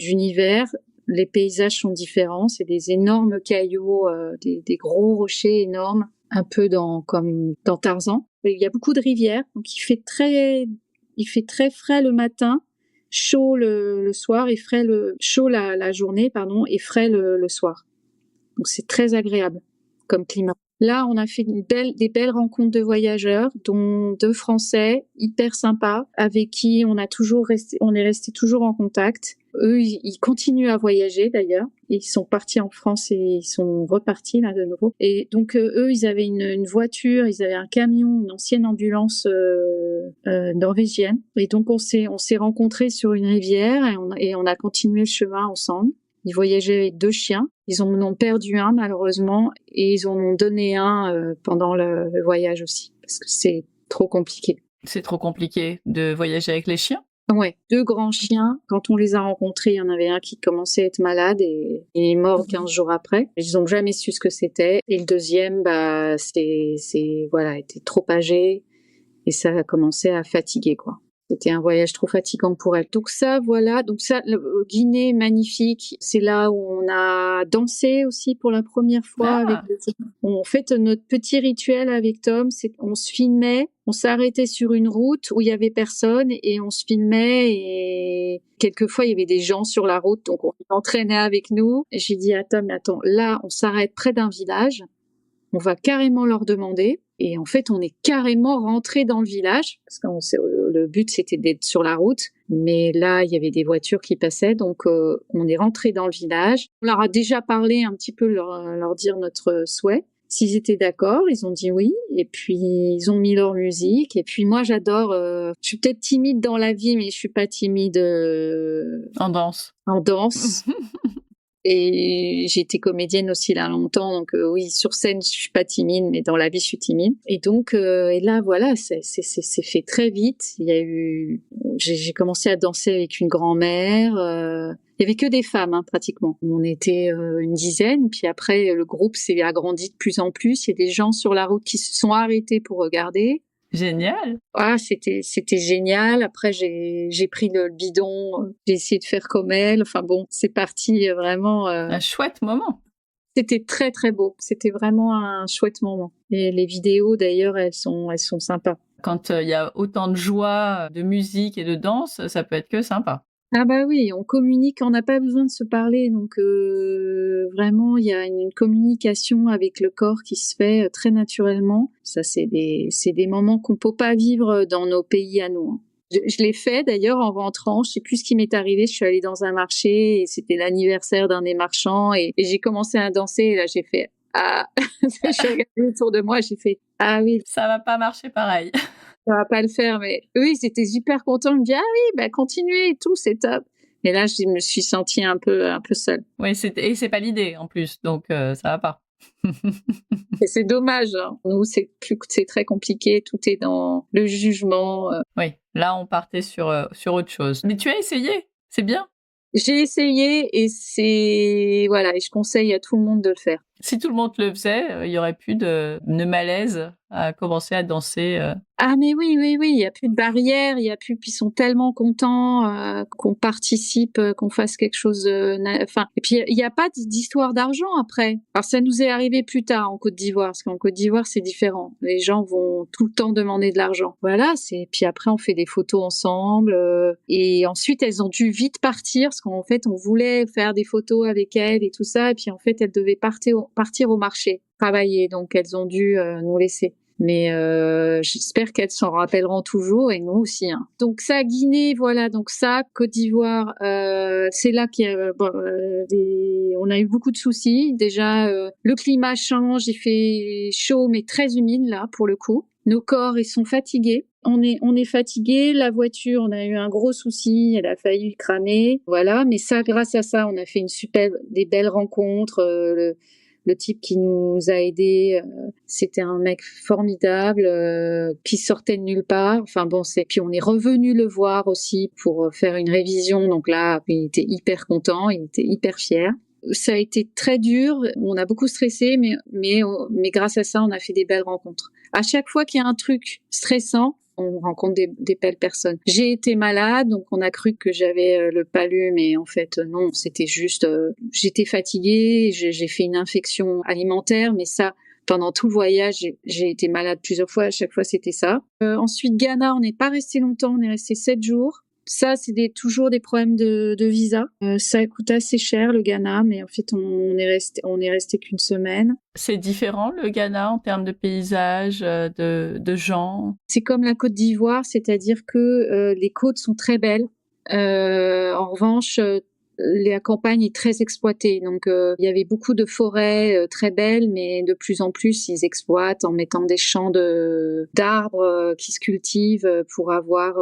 d'univers. Les paysages sont différents. C'est des énormes cailloux, des gros rochers énormes, un peu comme dans Tarzan. Il y a beaucoup de rivières, donc il fait très frais le matin, chaud le soir et chaud la journée, et frais le soir. Donc c'est très agréable comme climat. Là, on a fait des belles rencontres de voyageurs, dont 2 Français hyper sympas, avec qui on est resté toujours en contact. Eux, ils continuent à voyager d'ailleurs. Ils sont partis en France et ils sont repartis là de nouveau. Et donc eux, ils avaient une voiture, ils avaient un camion, une ancienne ambulance norvégienne. Et donc on s'est rencontrés sur une rivière et on a continué le chemin ensemble. Ils voyageaient avec 2 chiens. Ils en ont perdu un malheureusement et ils en ont donné un pendant le voyage aussi parce que c'est trop compliqué. C'est trop compliqué de voyager avec les chiens? Ouais, 2 grands chiens. Quand on les a rencontrés, il y en avait un qui commençait à être malade et il est mort 15 jours après. Ils ont jamais su ce que c'était. Et le deuxième, était trop âgé et ça a commencé à fatiguer, quoi. C'était un voyage trop fatigant pour elle. Donc ça, voilà. Donc ça, Guinée, magnifique. C'est là où on a dansé aussi pour la première fois. En fait, notre petit rituel avec Tom, c'est qu'on se filmait. On s'arrêtait sur une route où il y avait personne et on se filmait et quelquefois il y avait des gens sur la route. Donc on entraînait avec nous. Et j'ai dit à Tom, attends, là, on s'arrête près d'un village. On va carrément leur demander Et en fait, on est carrément rentré dans le village, parce que le but, c'était d'être sur la route. Mais là, il y avait des voitures qui passaient, donc on est rentré dans le village. On leur a déjà parlé un petit peu, leur dire notre souhait. S'ils étaient d'accord, ils ont dit oui, et puis ils ont mis leur musique. Et puis moi, j'adore. Je suis peut-être timide dans la vie, mais je suis pas timide En danse. en danse. Et j'ai été comédienne aussi là longtemps, donc oui, sur scène, je suis pas timide, mais dans la vie, je suis timide. Et donc, et là, voilà, c'est fait très vite. J'ai commencé à danser avec une grand-mère. Il y avait que des femmes, hein, pratiquement. On était une dizaine, puis après, le groupe s'est agrandi de plus en plus. Il y a des gens sur la route qui se sont arrêtés pour regarder. Génial. Ah, c'était génial. Après, j'ai pris le bidon, j'ai essayé de faire comme elle. Enfin bon, c'est parti vraiment. Un chouette moment. C'était très très beau. C'était vraiment un chouette moment. Et les vidéos d'ailleurs, elles sont sympas. Quand il y a autant de joie, de musique et de danse, ça peut être que sympa. Ah bah oui, on communique, on n'a pas besoin de se parler, donc vraiment il y a une communication avec le corps qui se fait très naturellement. Ça c'est des moments qu'on peut pas vivre dans nos pays à nous. Je l'ai fait d'ailleurs en rentrant, je sais plus ce qui m'est arrivé, je suis allée dans un marché et c'était l'anniversaire d'un des marchands et j'ai commencé à danser et là j'ai fait ah, je suis regardée autour de moi, j'ai fait ah oui, ça va pas marcher pareil. Ça va pas le faire, mais eux, ils étaient super contents. Ils me disaient, ah oui, bah, continuez et tout, c'est top. Et là, je me suis sentie un peu seule. Oui, et c'est pas l'idée, en plus, donc ça va pas. Et c'est dommage, hein. Nous, c'est très compliqué. Tout est dans le jugement. Oui, là, on partait sur autre chose. Mais tu as essayé, c'est bien. J'ai essayé et voilà, et je conseille à tout le monde de le faire. Si tout le monde le faisait, il y aurait plus de malaise à commencer à danser. Ah mais oui, il y a plus de barrières, puis ils sont tellement contents qu'on participe, qu'on fasse quelque chose. Enfin, et puis il y a pas d'histoire d'argent après. Alors ça nous est arrivé plus tard en Côte d'Ivoire, parce qu'en Côte d'Ivoire c'est différent. Les gens vont tout le temps demander de l'argent. Voilà, puis après on fait des photos ensemble et ensuite elles ont dû vite partir parce qu'en fait on voulait faire des photos avec elles et tout ça, et puis en fait elles devaient partir au marché travailler, donc elles ont dû nous laisser. Mais j'espère qu'elles s'en rappelleront toujours et nous aussi. Hein. Donc ça, Guinée, voilà. Donc ça, Côte d'Ivoire, c'est là qu'il y a, on a eu beaucoup de soucis. Déjà, le climat change, il fait chaud mais très humide là pour le coup. Nos corps, ils sont fatigués. On est fatigué. La voiture, on a eu un gros souci. Elle a failli cramer. Voilà. Mais ça, grâce à ça, on a fait des belles rencontres. Le type qui nous a aidés, c'était un mec formidable qui sortait de nulle part. Enfin bon, puis on est revenu le voir aussi pour faire une révision. Donc là, il était hyper content, il était hyper fier. Ça a été très dur, on a beaucoup stressé, mais grâce à ça, on a fait des belles rencontres. À chaque fois qu'il y a un truc stressant, on rencontre des belles personnes. J'ai été malade, donc on a cru que j'avais le palu, mais en fait non, c'était juste, j'étais fatiguée, j'ai fait une infection alimentaire, mais ça, pendant tout le voyage, j'ai été malade plusieurs fois, à chaque fois c'était ça. Ensuite, Ghana, on n'est pas resté longtemps, on est resté 7 jours. Ça, c'est toujours des problèmes de visa. Ça coûte assez cher, le Ghana, mais en fait, on est resté qu'une semaine. C'est différent, le Ghana, en termes de paysage, de gens? C'est comme la Côte d'Ivoire, c'est-à-dire que les côtes sont très belles. En revanche, la campagne est très exploitée. Donc, il y avait beaucoup de forêts très belles, mais de plus en plus, ils exploitent en mettant des champs d'arbres qui se cultivent pour avoir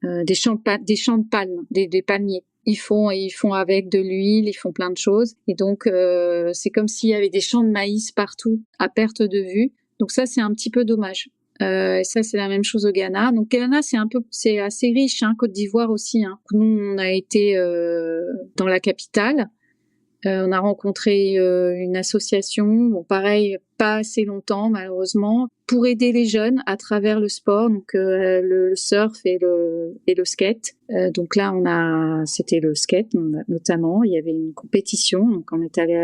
des champs de palmes, des palmiers. Ils font avec de l'huile, ils font plein de choses. Et donc, c'est comme s'il y avait des champs de maïs partout, à perte de vue. Donc ça, c'est un petit peu dommage. Et ça, c'est la même chose au Ghana. Donc, Ghana, c'est assez riche, hein, Côte d'Ivoire aussi, hein. Nous, on a été dans la capitale. On a rencontré une association, bon, pareil, pas assez longtemps, malheureusement, pour aider les jeunes à travers le sport, donc le surf et le skate. Donc là, c'était le skate, notamment. Il y avait une compétition, donc on est allé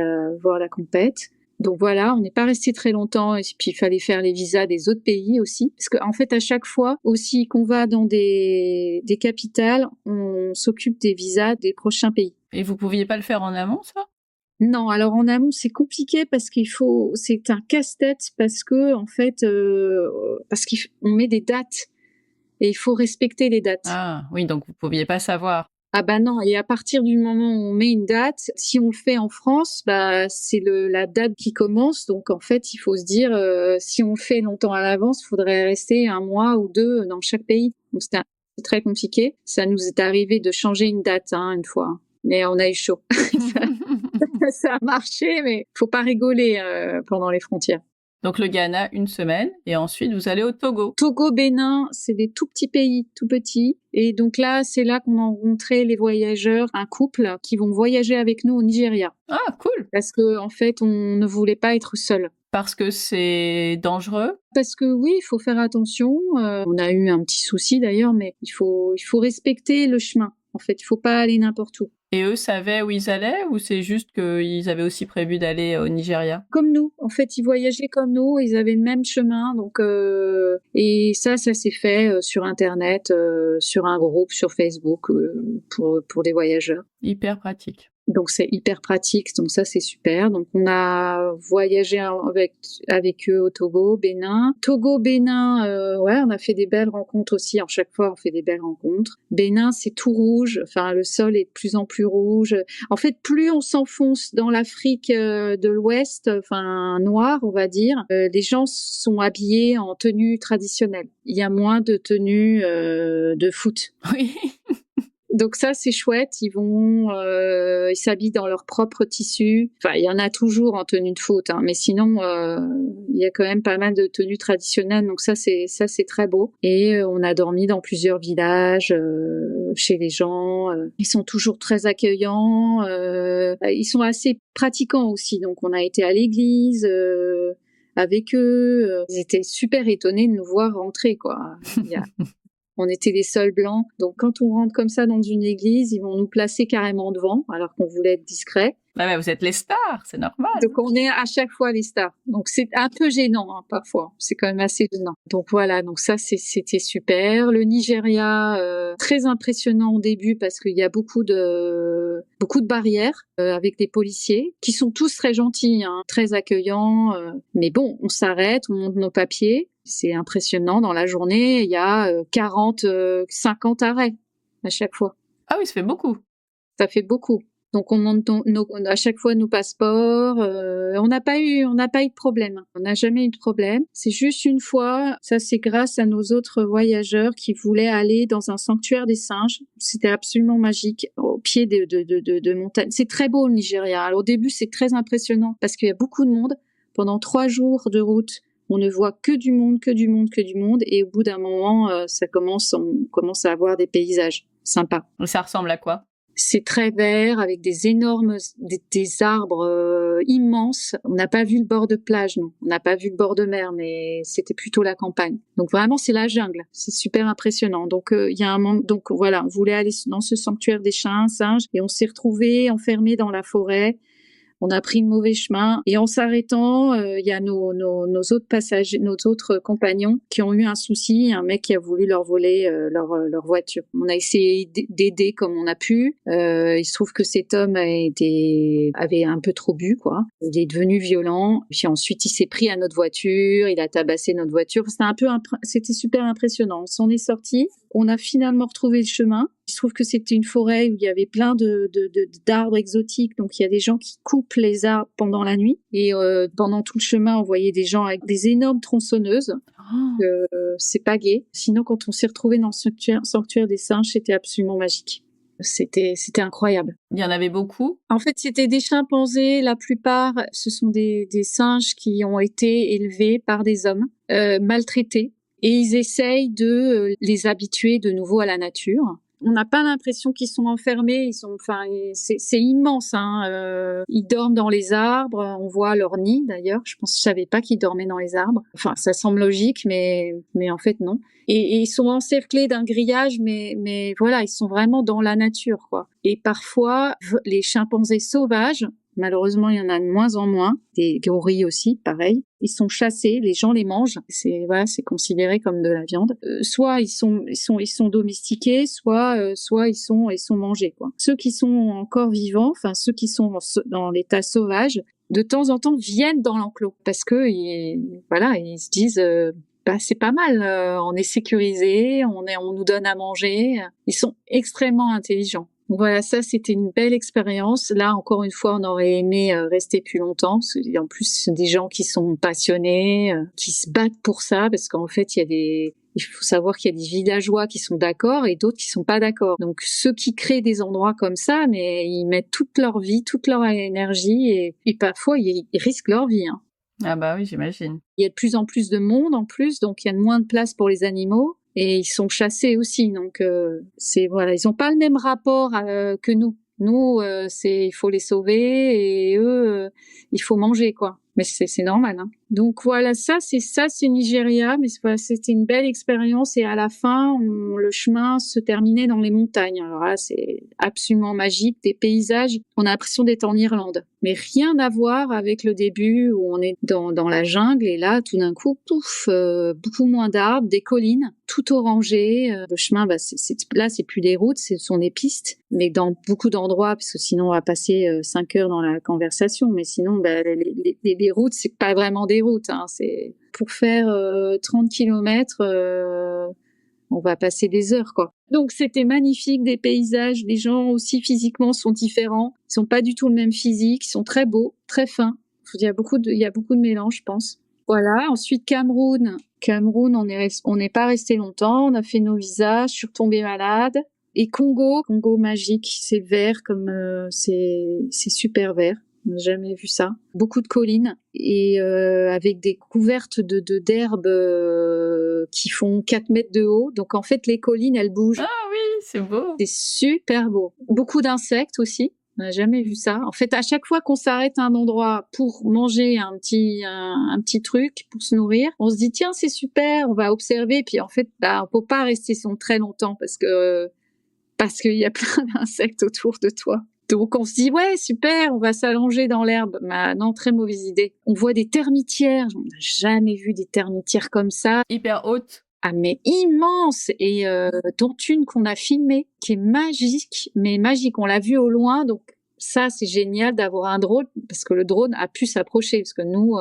voir la compète. Donc voilà, on n'est pas resté très longtemps et puis il fallait faire les visas des autres pays aussi. Parce qu'en fait, à chaque fois aussi qu'on va dans des capitales, on s'occupe des visas des prochains pays. Et vous pouviez pas le faire en amont, ça ? Non, alors en amont, c'est compliqué parce c'est un casse-tête parce que en fait, parce qu'on met des dates et il faut respecter les dates. Ah oui, donc vous pouviez pas savoir. Ah bah non, et à partir du moment où on met une date, si on le fait en France, bah c'est la date qui commence. Donc en fait, il faut se dire, si on le fait longtemps à l'avance, il faudrait rester 1 mois ou 2 dans chaque pays. Donc c'est très compliqué. Ça nous est arrivé de changer une date une fois, mais on a eu chaud. Ça a marché, mais faut pas rigoler pendant les frontières. Donc le Ghana, 1 semaine, et ensuite vous allez au Togo. Togo, Bénin, c'est des tout petits pays, tout petits. Et donc là, c'est là qu'on a rencontré les voyageurs, un couple qui vont voyager avec nous au Nigeria. Ah, cool! Parce que en fait, on ne voulait pas être seul. Parce que c'est dangereux? Parce que oui, il faut faire attention. On a eu un petit souci d'ailleurs, mais il faut respecter le chemin. En fait, il faut pas aller n'importe où. Et eux savaient où ils allaient ou c'est juste qu'ils avaient aussi prévu d'aller au Nigeria? Comme nous, en fait, ils voyageaient comme nous, ils avaient le même chemin, donc et ça s'est fait sur Internet, sur un groupe sur Facebook pour des voyageurs. Hyper pratique. Donc c'est hyper pratique, donc ça c'est super. Donc on a voyagé avec eux au Togo, Bénin. Togo, Bénin, ouais, on a fait des belles rencontres aussi. En chaque fois, on fait des belles rencontres. Bénin, c'est tout rouge. Enfin, le sol est de plus en plus rouge. En fait, plus on s'enfonce dans l'Afrique de l'Ouest, enfin noire, on va dire, les gens sont habillés en tenue traditionnelle. Il y a moins de tenues de foot. Oui. Donc ça c'est chouette, ils s'habillent dans leur propre tissu. Enfin, il y en a toujours en tenue de foot, mais sinon il y a quand même pas mal de tenues traditionnelles. Donc ça c'est très beau. Et on a dormi dans plusieurs villages, chez les gens. Ils sont toujours très accueillants. Ils sont assez pratiquants aussi. Donc on a été à l'église. Avec eux, ils étaient super étonnés de nous voir rentrer, quoi. On était les seuls blancs. Donc, quand on rentre comme ça dans une église, ils vont nous placer carrément devant, alors qu'on voulait être discret. Bah, mais vous êtes les stars, c'est normal. Donc, on est à chaque fois les stars. Donc, c'est un peu gênant, parfois. C'est quand même assez gênant. Donc, voilà. Donc, ça, c'était super. Le Nigeria, très impressionnant au début parce qu'il y a beaucoup de barrières avec des policiers qui sont tous très gentils, très accueillants. Mais bon, on s'arrête, on monte nos papiers. C'est impressionnant. Dans la journée, il y a 40, 50 arrêts à chaque fois. Ah oui, ça fait beaucoup. Ça fait beaucoup. Donc on monte à chaque fois nos passeports. On n'a pas eu de problème. On n'a jamais eu de problème. C'est juste une fois, ça c'est grâce à nos autres voyageurs qui voulaient aller dans un sanctuaire des singes. C'était absolument magique, au pied de montagnes. C'est très beau le Nigeria. Alors, au début, c'est très impressionnant parce qu'il y a beaucoup de monde. Pendant 3 jours de route, on ne voit que du monde, que du monde, que du monde. Et au bout d'un moment, on commence à avoir des paysages sympas. Ça ressemble à quoi? C'est très vert, avec des énormes, des arbres immenses. On n'a pas vu le bord de plage, non. On n'a pas vu le bord de mer, mais c'était plutôt la campagne. Donc vraiment, c'est la jungle. C'est super impressionnant. Donc il y a donc voilà, on voulait aller dans ce sanctuaire des singes, et on s'est retrouvés enfermés dans la forêt. On a pris le mauvais chemin et en s'arrêtant, il y a nos autres passagers, nos autres compagnons qui ont eu un souci, un mec qui a voulu leur voler leur voiture. On a essayé d'aider comme on a pu. Il se trouve que cet homme avait un peu trop bu, quoi. Il est devenu violent. Puis ensuite, il s'est pris à notre voiture, il a tabassé notre voiture. C'était super impressionnant. On s'en est sorti. On a finalement retrouvé le chemin. Il se trouve que c'était une forêt où il y avait plein d'arbres exotiques. Donc, il y a des gens qui coupent les arbres pendant la nuit. Et pendant tout le chemin, on voyait des gens avec des énormes tronçonneuses. C'est pas gai. Sinon, quand on s'est retrouvé dans le sanctuaire des singes, c'était absolument magique. C'était incroyable. Il y en avait beaucoup? En fait, c'était des chimpanzés. La plupart, ce sont des singes qui ont été élevés par des hommes, maltraités. Et ils essayent de les habituer de nouveau à la nature. On n'a pas l'impression qu'ils sont enfermés. C'est immense. Ils dorment dans les arbres. On voit leur nid d'ailleurs. Je savais pas qu'ils dormaient dans les arbres. Enfin, ça semble logique, mais en fait non. Et ils sont encerclés d'un grillage, mais voilà, ils sont vraiment dans la nature, quoi. Et parfois, les chimpanzés sauvages, malheureusement, il y en a de moins en moins. Des gorilles aussi, pareil. Ils sont chassés, les gens les mangent. C'est considéré comme de la viande. Soit ils sont domestiqués, soit ils sont mangés, quoi. Ceux qui sont encore vivants, enfin ceux qui sont dans l'état sauvage, de temps en temps viennent dans l'enclos parce que ils se disent c'est pas mal, on est sécurisé, on nous donne à manger. Ils sont extrêmement intelligents. Donc voilà, ça c'était une belle expérience. Là encore une fois, on aurait aimé rester plus longtemps parce qu'il y a en plus c'est des gens qui sont passionnés, qui se battent pour ça parce qu'en fait il faut savoir qu'il y a des villageois qui sont d'accord et d'autres qui sont pas d'accord. Donc ceux qui créent des endroits comme ça, mais ils mettent toute leur vie, toute leur énergie et parfois ils risquent leur vie, hein. Ah bah oui, j'imagine. Il y a de plus en plus de monde en plus, donc il y a moins de place pour les animaux et ils sont chassés aussi. Donc ils ont pas le même rapport que nous. Nous, il faut les sauver et eux, il faut manger, quoi. Mais c'est normal, hein. Donc voilà, c'est Nigeria, mais voilà, c'était une belle expérience et à la fin, le chemin se terminait dans les montagnes. Alors là, c'est absolument magique, des paysages, on a l'impression d'être en Irlande, mais rien à voir avec le début où on est dans la jungle et là, tout d'un coup, beaucoup moins d'arbres, des collines, tout orangé. Le chemin, là, c'est plus des routes, ce sont des pistes, mais dans beaucoup d'endroits, parce que sinon on va passer 5 heures dans la conversation, mais sinon, les routes, c'est pas vraiment des routes, hein. C'est pour faire 30 kilomètres, on va passer des heures, quoi. Donc c'était magnifique, des paysages, les gens aussi physiquement sont différents, ils sont pas du tout le même physique, ils sont très beaux, très fins. Il y a beaucoup de mélange, je pense. Voilà. Ensuite Cameroun, on n'est pas resté longtemps, on a fait nos visas, je suis retombée malade. Et Congo magique, c'est vert comme c'est super vert. On n'a jamais vu ça. Beaucoup de collines et avec des couvertes d'herbes qui font 4 mètres de haut. Donc en fait, les collines, elles bougent. Ah oui, c'est beau. C'est super beau. Beaucoup d'insectes aussi. On n'a jamais vu ça. En fait, à chaque fois qu'on s'arrête à un endroit pour manger un petit truc, pour se nourrir, on se dit tiens, c'est super, on va observer. Puis en fait, on peut pas rester très longtemps parce qu'il y a plein d'insectes autour de toi. Donc on se dit ouais super, on va s'allonger dans l'herbe. Non, très mauvaise idée. On voit des termitières. On n'a jamais vu des termitières comme ça. Hyper haute. Ah mais immense et dont une qu'on a filmée qui est magique, mais magique. On l'a vue au loin, donc ça c'est génial d'avoir un drone parce que le drone a pu s'approcher parce que nous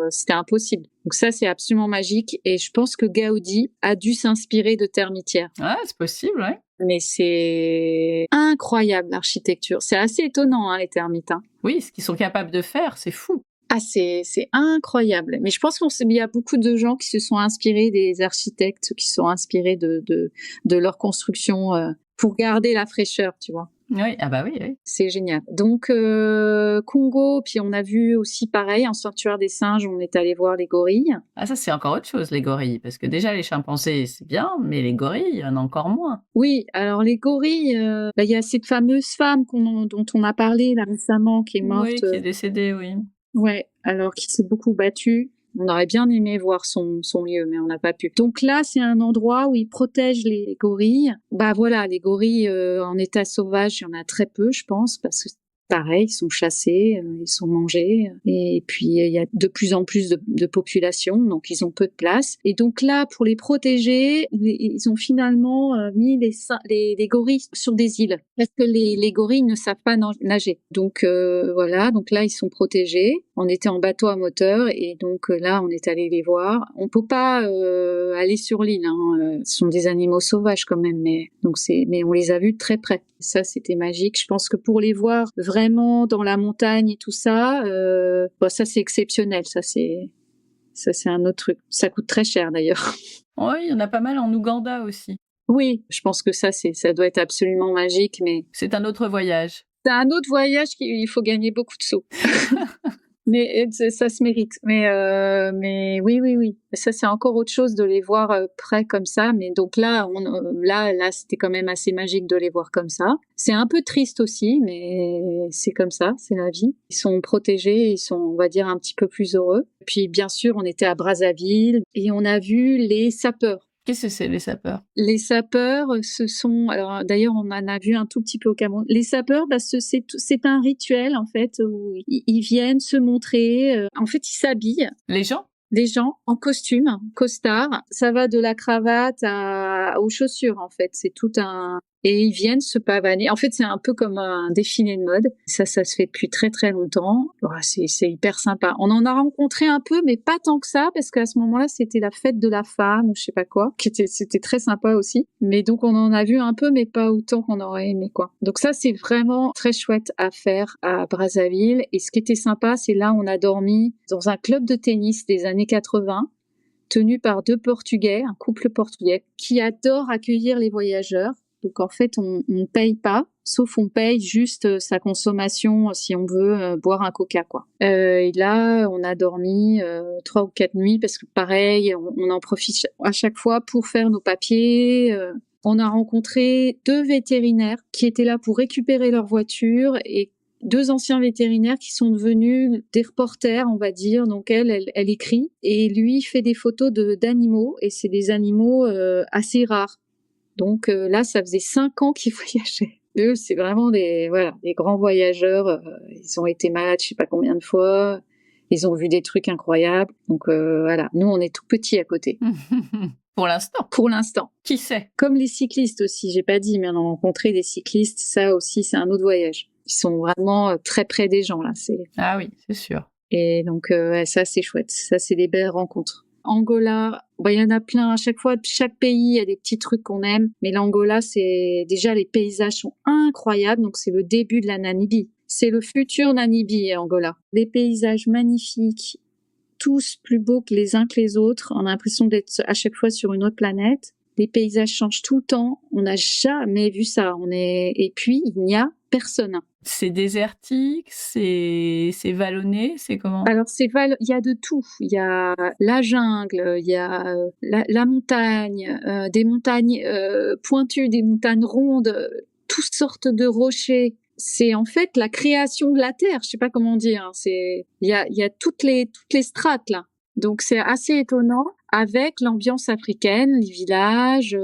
c'était impossible. Donc ça c'est absolument magique et je pense que Gaudi a dû s'inspirer de termitières. Ah c'est possible, ouais. Mais c'est incroyable l'architecture. C'est assez étonnant, hein, les termites, hein. Oui, ce qu'ils sont capables de faire, c'est fou. Ah, c'est incroyable. Mais je pense qu'il y a beaucoup de gens qui se sont inspirés des architectes, qui se sont inspirés de leur construction pour garder la fraîcheur, tu vois. Oui, ah bah oui, oui. C'est génial. Donc Congo, puis on a vu aussi pareil, en sanctuaire des singes, on est allé voir les gorilles. Ah ça c'est encore autre chose les gorilles, parce que déjà les chimpanzés c'est bien, mais les gorilles il y en a encore moins. Oui, alors les gorilles, il y a cette fameuse femme dont on a parlé là récemment, qui est morte. Oui, qui est décédée, oui. Ouais, alors qui s'est beaucoup battue. On aurait bien aimé voir son lieu, mais on n'a pas pu. Donc là, c'est un endroit où ils protègent les gorilles. Voilà, les gorilles en état sauvage, il y en a très peu, je pense, parce que pareil, ils sont chassés, ils sont mangés. Et puis, il y a de plus en plus de population, donc ils ont peu de place. Et donc là, pour les protéger, ils ont finalement mis les gorilles sur des îles. Parce que les gorilles ne savent pas nager. Donc voilà, donc là, ils sont protégés. On était en bateau à moteur et donc là, on est allé les voir. On peut pas aller sur l'île, hein. Ce sont des animaux sauvages quand même, mais on les a vus de très près. Ça, c'était magique. Je pense que pour les voir vraiment dans la montagne et tout ça, ça c'est exceptionnel. Ça c'est un autre truc. Ça coûte très cher d'ailleurs. Oui, il y en a pas mal en Ouganda aussi. Oui, je pense que ça doit être absolument magique, mais c'est un autre voyage. C'est un autre voyage il faut gagner beaucoup de sous. Mais ça se mérite. Mais oui. Ça, c'est encore autre chose de les voir près comme ça. Mais donc là, c'était quand même assez magique de les voir comme ça. C'est un peu triste aussi, mais c'est comme ça, c'est la vie. Ils sont protégés, ils sont, on va dire, un petit peu plus heureux. Puis, bien sûr, on était à Brazzaville et on a vu les sapeurs. Qu'est-ce que c'est, les sapeurs? Les sapeurs, ce sont, alors d'ailleurs on en a vu un tout petit peu au Cameroun. Les sapeurs, c'est un rituel en fait où ils viennent se montrer. En fait, ils s'habillent. Les gens? Des gens en costume, costard. Ça va de la cravate aux chaussures, en fait. C'est tout un... Et ils viennent se pavaner. En fait, c'est un peu comme un défilé de mode. Ça se fait depuis très très longtemps. C'est hyper sympa. On en a rencontré un peu, mais pas tant que ça, parce qu'à ce moment-là, c'était la fête de la femme ou je sais pas quoi, c'était très sympa aussi. Mais donc, on en a vu un peu, mais pas autant qu'on aurait aimé, quoi. Donc ça, c'est vraiment très chouette à faire à Brazzaville. Et ce qui était sympa, c'est là, on a dormi dans un club de tennis des années 80, tenu par deux Portugais, un couple portugais, qui adore accueillir les voyageurs. Donc en fait, on paye pas, sauf on paye juste sa consommation si on veut boire un coca, quoi. Et là, on a dormi 3 ou 4 nuits parce que pareil, on en profite à chaque fois pour faire nos papiers. On a rencontré 2 vétérinaires qui étaient là pour récupérer leur voiture et 2 anciens vétérinaires qui sont devenus des reporters, on va dire. Donc elle écrit et lui fait des photos d'animaux et c'est des animaux assez rares. Donc là, ça faisait 5 ans qu'ils voyageaient. Eux, c'est vraiment des grands voyageurs. Ils ont été malades, je sais pas combien de fois. Ils ont vu des trucs incroyables. Donc voilà, nous, on est tout petits à côté. Pour l'instant. Pour l'instant. Qui sait? Comme les cyclistes aussi, j'ai pas dit, mais on a rencontré des cyclistes. Ça aussi, c'est un autre voyage. Ils sont vraiment très près des gens, là. Ah oui, c'est sûr. Et donc, ça, c'est chouette. Ça, c'est des belles rencontres. Angola, il y en a plein. À chaque fois, chaque pays, il y a des petits trucs qu'on aime. Mais l'Angola, c'est déjà, les paysages sont incroyables. Donc, c'est le début de la Namibie. C'est le futur Namibie, Angola. Des paysages magnifiques, tous plus beaux que les uns que les autres. On a l'impression d'être à chaque fois sur une autre planète. Les paysages changent tout le temps. On n'a jamais vu ça. Et puis, il n'y a personne. C'est désertique, c'est vallonné, c'est comment? Alors il y a de tout. Il y a la jungle, il y a la montagne, des montagnes pointues, des montagnes rondes, toutes sortes de rochers. C'est en fait la création de la terre. Je sais pas comment dire. Il y a toutes les strates là. Donc c'est assez étonnant avec l'ambiance africaine, les villages.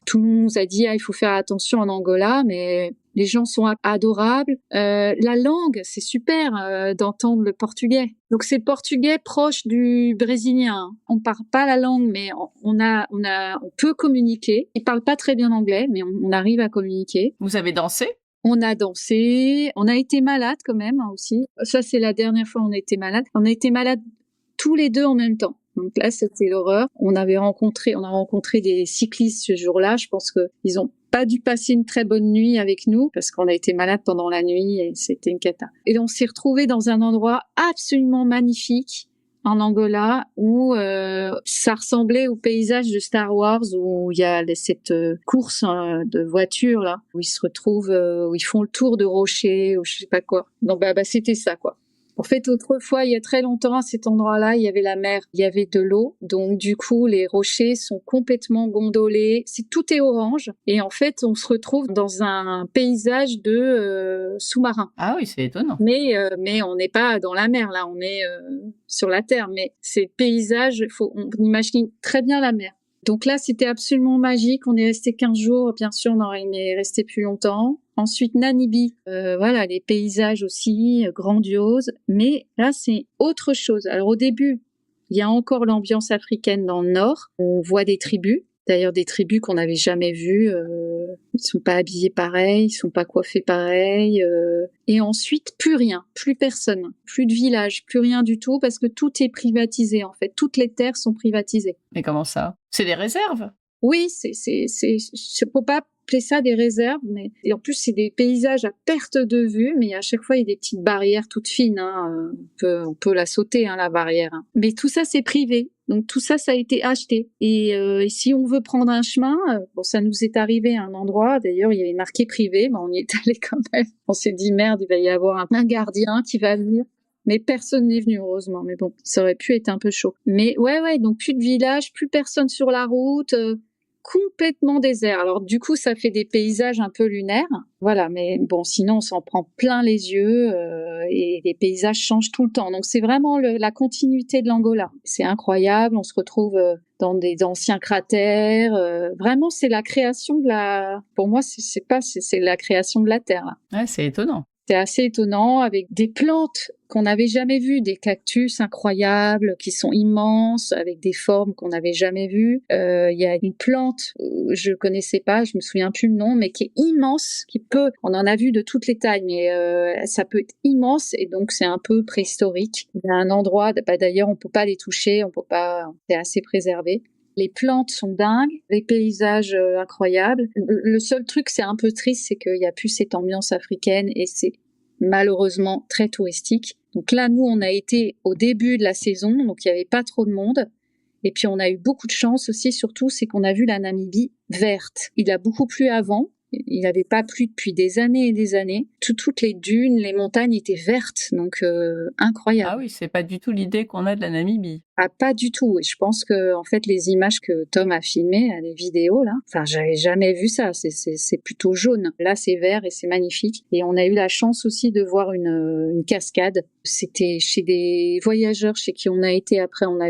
Tout le monde nous a dit il faut faire attention en Angola, mais les gens sont adorables. La langue, c'est super d'entendre le portugais. Donc c'est le portugais proche du brésilien. On parle pas la langue, mais on peut communiquer. Ils parlent pas très bien anglais, mais on arrive à communiquer. Vous avez dansé? On a dansé. On a été malade quand même aussi. Ça c'est la dernière fois où on a été malade. On a été malade tous les deux en même temps. Donc là, c'était l'horreur. On a rencontré des cyclistes ce jour-là. Je pense qu'ils ont pas dû passer une très bonne nuit avec nous parce qu'on a été malade pendant la nuit et c'était une cata. Et on s'est retrouvés dans un endroit absolument magnifique en Angola où ça ressemblait au paysage de Star Wars où il y a cette course de voitures là où ils se retrouvent, où ils font le tour de rochers ou je sais pas quoi. Donc bah c'était ça quoi. En fait, autrefois, il y a très longtemps, à cet endroit-là, il y avait la mer, il y avait de l'eau. Donc, du coup, les rochers sont complètement gondolés. Tout est orange. Et en fait, on se retrouve dans un paysage de sous-marin. Ah oui, c'est étonnant. Mais on n'est pas dans la mer, là. On est sur la terre. Mais ces paysages, on imagine très bien la mer. Donc là, c'était absolument magique. On est resté 15 jours. Bien sûr, on aurait aimé rester plus longtemps. Ensuite, Namibie. Les paysages aussi grandioses. Mais là, c'est autre chose. Alors au début, il y a encore l'ambiance africaine dans le nord. On voit des tribus. D'ailleurs, des tribus qu'on n'avait jamais vues. Ils sont pas habillés pareil, ils sont pas coiffés pareil. Et ensuite, plus rien, plus personne, plus de village, plus rien du tout, parce que tout est privatisé en fait. Toutes les terres sont privatisées. Mais comment ça? C'est des réserves? Oui, je peux pas appeler ça des réserves, mais et en plus c'est des paysages à perte de vue, mais à chaque fois il y a des petites barrières toutes fines. On peut la sauter la barrière. Mais tout ça c'est privé. Donc tout ça, ça a été acheté. Et si on veut prendre un chemin, ça nous est arrivé à un endroit. D'ailleurs, il y avait marqué privé, mais on y est allé quand même. On s'est dit merde, il va y avoir un gardien qui va venir. Mais personne n'est venu, heureusement. Mais bon, ça aurait pu être un peu chaud. Mais ouais, donc plus de village, plus personne sur la route, complètement désert. Alors du coup, ça fait des paysages un peu lunaires. Voilà, mais bon, sinon on s'en prend plein les yeux. et les paysages changent tout le temps. Donc c'est vraiment la continuité de l'Angola. C'est incroyable, on se retrouve dans des anciens cratères. Vraiment, c'est la création pour moi, c'est la création de la Terre, là. Ouais, c'est étonnant. C'est assez étonnant, avec des plantes qu'on n'avait jamais vues, des cactus incroyables qui sont immenses, avec des formes qu'on n'avait jamais vues. Il y a une plante, je connaissais pas, je me souviens plus le nom, mais qui est immense, on en a vu de toutes les tailles, mais ça peut être immense, et donc c'est un peu préhistorique. Il y a un endroit, d'ailleurs on peut pas les toucher, c'est assez préservé. Les plantes sont dingues, les paysages incroyables. Le seul truc, c'est un peu triste, c'est qu'il n'y a plus cette ambiance africaine et c'est malheureusement très touristique. Donc là, nous, on a été au début de la saison, donc il n'y avait pas trop de monde. Et puis on a eu beaucoup de chance aussi, surtout, c'est qu'on a vu la Namibie verte. Il a beaucoup plu avant. Il n'avait pas plu depuis des années et des années. Toutes les dunes, les montagnes étaient vertes, donc incroyable. Ah oui, c'est pas du tout l'idée qu'on a de la Namibie. Ah, pas du tout. Et je pense que, en fait, les images que Tom a filmées, les vidéos, là, enfin, j'avais jamais vu ça. C'est plutôt jaune. Là, c'est vert et c'est magnifique. Et on a eu la chance aussi de voir une cascade. C'était chez des voyageurs chez qui on a été. Après, on a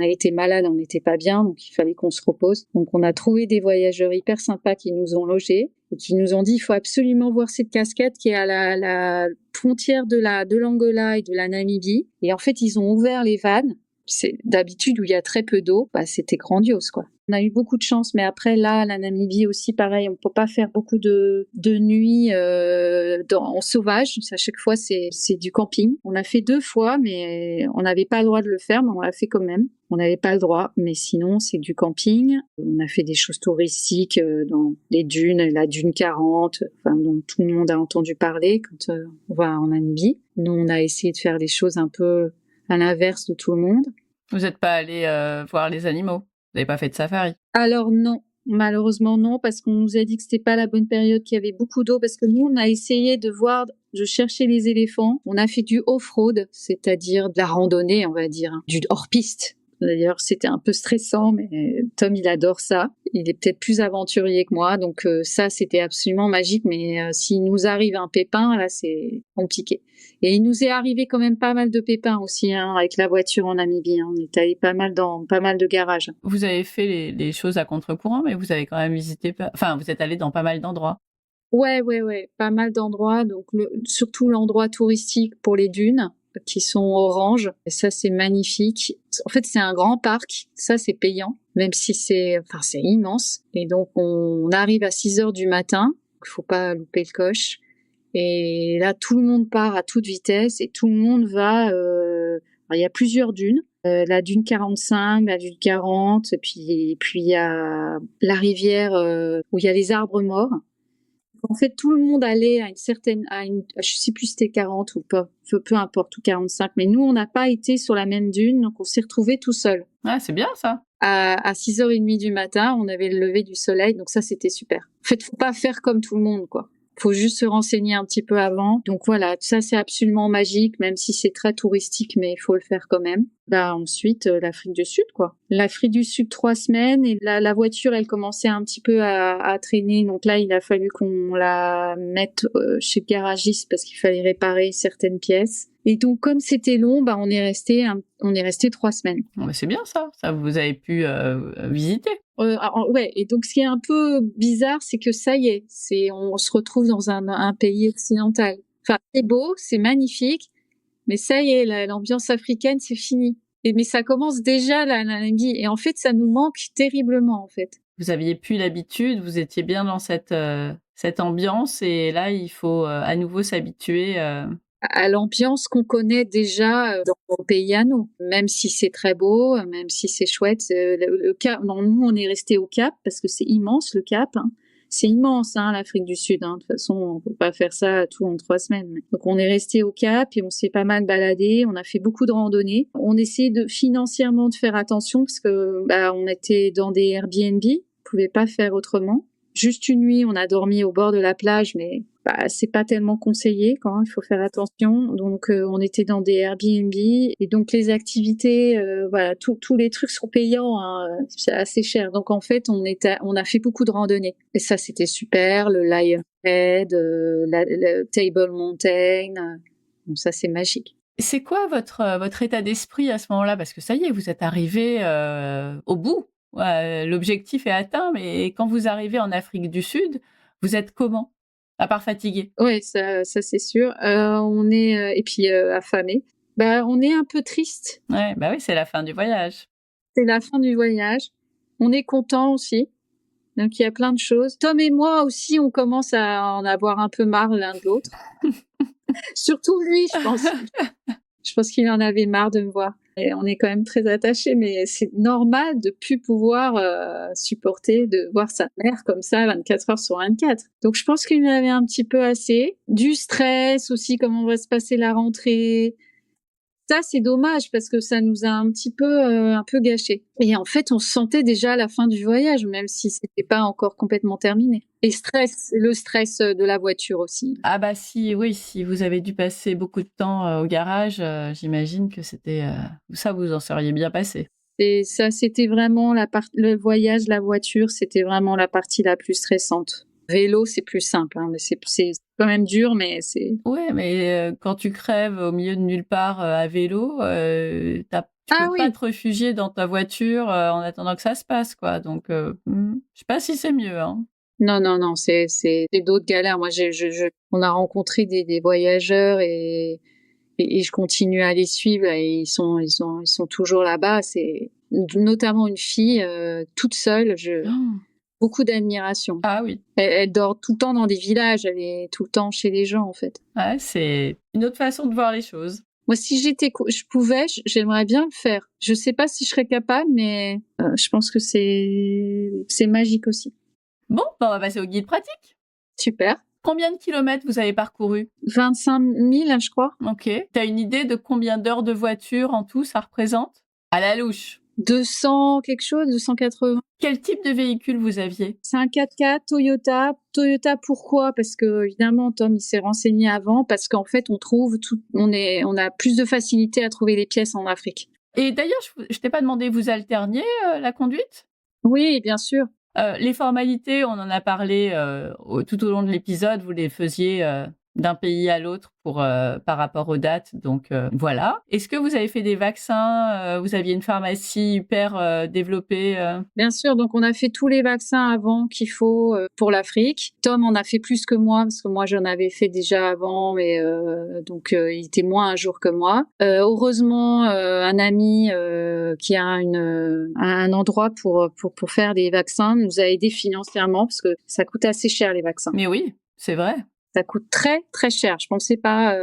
été malade, on n'était pas bien, donc il fallait qu'on se repose. Donc, on a trouvé des voyageurs hyper sympas qui nous ont logés et qui nous ont dit il faut absolument voir cette cascade qui est à la frontière de l'Angola et de la Namibie. Et en fait, ils ont ouvert les vannes. C'est d'habitude où il y a très peu d'eau, c'était grandiose, quoi. On a eu beaucoup de chance, mais après là, la Namibie aussi, pareil, on peut pas faire beaucoup de nuits en sauvage. À chaque fois, c'est du camping. On a fait 2 fois, mais on n'avait pas le droit de le faire, mais on l'a fait quand même. On n'avait pas le droit, mais sinon, c'est du camping. On a fait des choses touristiques dans les dunes, la dune 40, dont tout le monde a entendu parler quand on va en Namibie. Nous, on a essayé de faire des choses un peu à l'inverse de tout le monde. Vous n'êtes pas allé voir les animaux? Vous n'avez pas fait de safari? Alors non, malheureusement non, parce qu'on nous a dit que c'était pas la bonne période, qu'il y avait beaucoup d'eau, parce que nous, on a essayé de chercher les éléphants. On a fait du off-road, c'est-à-dire de la randonnée, on va dire, du hors-piste. D'ailleurs, c'était un peu stressant, mais Tom, il adore ça. Il est peut-être plus aventurier que moi, donc ça, c'était absolument magique. Mais s'il nous arrive un pépin, là, c'est compliqué. Et il nous est arrivé quand même pas mal de pépins aussi, avec la voiture en Namibie. On est allé dans pas mal de garages. Vous avez fait les choses à contre-courant, mais vous avez quand même visité, vous êtes allé dans pas mal d'endroits. Ouais, pas mal d'endroits. Donc surtout l'endroit touristique pour les dunes, qui sont orange. Et ça, c'est magnifique. En fait, c'est un grand parc. Ça, c'est payant, même si c'est immense. Et donc, on arrive à 6h du matin. Il faut pas louper le coche. Et là, tout le monde part à toute vitesse et tout le monde va... Alors, il y a plusieurs dunes. La dune 45, la dune 40, et puis il y a la rivière où il y a les arbres morts. En fait, tout le monde allait je sais plus si c'était 40 ou pas, peu importe, ou 45. Mais nous, on n'a pas été sur la même dune, donc on s'est retrouvés tout seuls. Ah, c'est bien ça. À 6h30 du matin, on avait le lever du soleil, donc ça, c'était super. En fait, faut pas faire comme tout le monde, quoi. Faut juste se renseigner un petit peu avant. Donc voilà, ça c'est absolument magique, même si c'est très touristique, mais il faut le faire quand même. Ensuite, l'Afrique du Sud, quoi. L'Afrique du Sud, 3 semaines, et la voiture, elle commençait un petit peu à traîner. Donc là, il a fallu qu'on la mette chez le garagiste parce qu'il fallait réparer certaines pièces. Et donc, comme c'était long, on est resté 3 semaines. Bon, c'est bien ça. Ça, vous avez pu visiter. Ouais. Et donc, ce qui est un peu bizarre, c'est que ça y est, on se retrouve dans un pays occidental. Enfin, c'est beau, c'est magnifique, mais ça y est, l'ambiance africaine, c'est fini. Mais ça commence déjà la Namibie. Et en fait, ça nous manque terriblement, en fait. Vous aviez plus l'habitude, vous étiez bien dans cette ambiance, et là, il faut à nouveau s'habituer. À l'ambiance qu'on connaît déjà dans nos pays à nous. Même si c'est très beau, même si c'est chouette. Le Cap, nous, on est resté au Cap parce que c'est immense, le Cap. C'est immense, l'Afrique du Sud. De toute façon, on peut pas faire ça tout en 3 semaines. Donc, on est resté au Cap et on s'est pas mal baladé. On a fait beaucoup de randonnées. On essayait financièrement de faire attention parce que on était dans des Airbnb. On pouvait pas faire autrement. Juste une nuit, on a dormi au bord de la plage, mais c'est pas tellement conseillé quand même, il faut faire attention. Donc on était dans des Airbnb et donc les activités, tous les trucs sont payants, c'est assez cher. Donc en fait, on a fait beaucoup de randonnées et ça c'était super. Le Lionhead, le Table Mountain, Donc ça, c'est magique. C'est quoi votre état d'esprit à ce moment-là? Parce que ça y est, vous êtes arrivés, au bout. L'objectif est atteint, mais quand vous arrivez en Afrique du Sud, vous êtes comment? À part fatigué? Ouais, ça c'est sûr. On est, et puis, affamés. Bah, on est un peu triste. Ouais, bah oui, c'est la fin du voyage. C'est la fin du voyage. On est content aussi. Donc il y a plein de choses. Tom et moi aussi, on commence à en avoir un peu marre l'un de l'autre. Surtout lui, je pense. Je pense qu'il en avait marre de me voir. Et on est quand même très attachés, mais c'est normal de plus pouvoir supporter de voir sa mère comme ça 24 heures sur 24. Donc je pense qu'il en avait un petit peu assez. Du stress aussi, comment va se passer la rentrée. Ça, c'est dommage parce que ça nous a un peu gâché. Et en fait, on se sentait déjà à la fin du voyage, même si c'était pas encore complètement terminé. Et le stress de la voiture aussi. Ah bah si, oui, si vous avez dû passer beaucoup de temps au garage, j'imagine que c'était ça, vous en seriez bien passé. Et ça, c'était vraiment le voyage, la voiture, c'était vraiment la partie la plus stressante. Vélo, c'est plus simple, hein, mais c'est quand même dur, mais c'est... Ouais, mais quand tu crèves au milieu de nulle part à vélo, tu peux pas te réfugier dans ta voiture en attendant que ça se passe, quoi. Donc, je sais pas si c'est mieux, hein. Non, c'est d'autres galères. Moi, on a rencontré des voyageurs et je continue à les suivre. Et ils sont toujours là-bas. C'est notamment une fille toute seule. Beaucoup d'admiration. Ah oui. Elle dort tout le temps dans des villages. Elle est tout le temps chez les gens, en fait. Ouais, c'est une autre façon de voir les choses. Moi, si je pouvais, j'aimerais bien le faire. Je sais pas si je serais capable, mais je pense que c'est magique aussi. Bon, on va passer au guide pratique. Super. Combien de kilomètres vous avez parcouru? 25 000, je crois. Ok. T'as une idée de combien d'heures de voiture en tout ça représente? À la louche. 200 quelque chose, 280. Quel type de véhicule vous aviez? C'est un 4x4 Toyota. Toyota, pourquoi? Parce que, évidemment, Tom, il s'est renseigné avant, parce qu'en fait, on a plus de facilité à trouver les pièces en Afrique. Et d'ailleurs, je t'ai pas demandé, vous alterniez la conduite? Oui, bien sûr. Les formalités, on en a parlé tout au long de l'épisode, vous les faisiez d'un pays à l'autre par rapport aux dates, donc voilà. Est-ce que vous avez fait des vaccins? Vous aviez une pharmacie hyper développée? Bien sûr, donc on a fait tous les vaccins avant qu'il faut pour l'Afrique. Tom en a fait plus que moi, parce que moi j'en avais fait déjà avant, mais donc il était moins un jour que moi. Heureusement, un ami qui a un endroit pour faire des vaccins nous a aidé financièrement, parce que ça coûte assez cher les vaccins. Mais oui, c'est vrai. Ça coûte très très cher. Je pensais pas.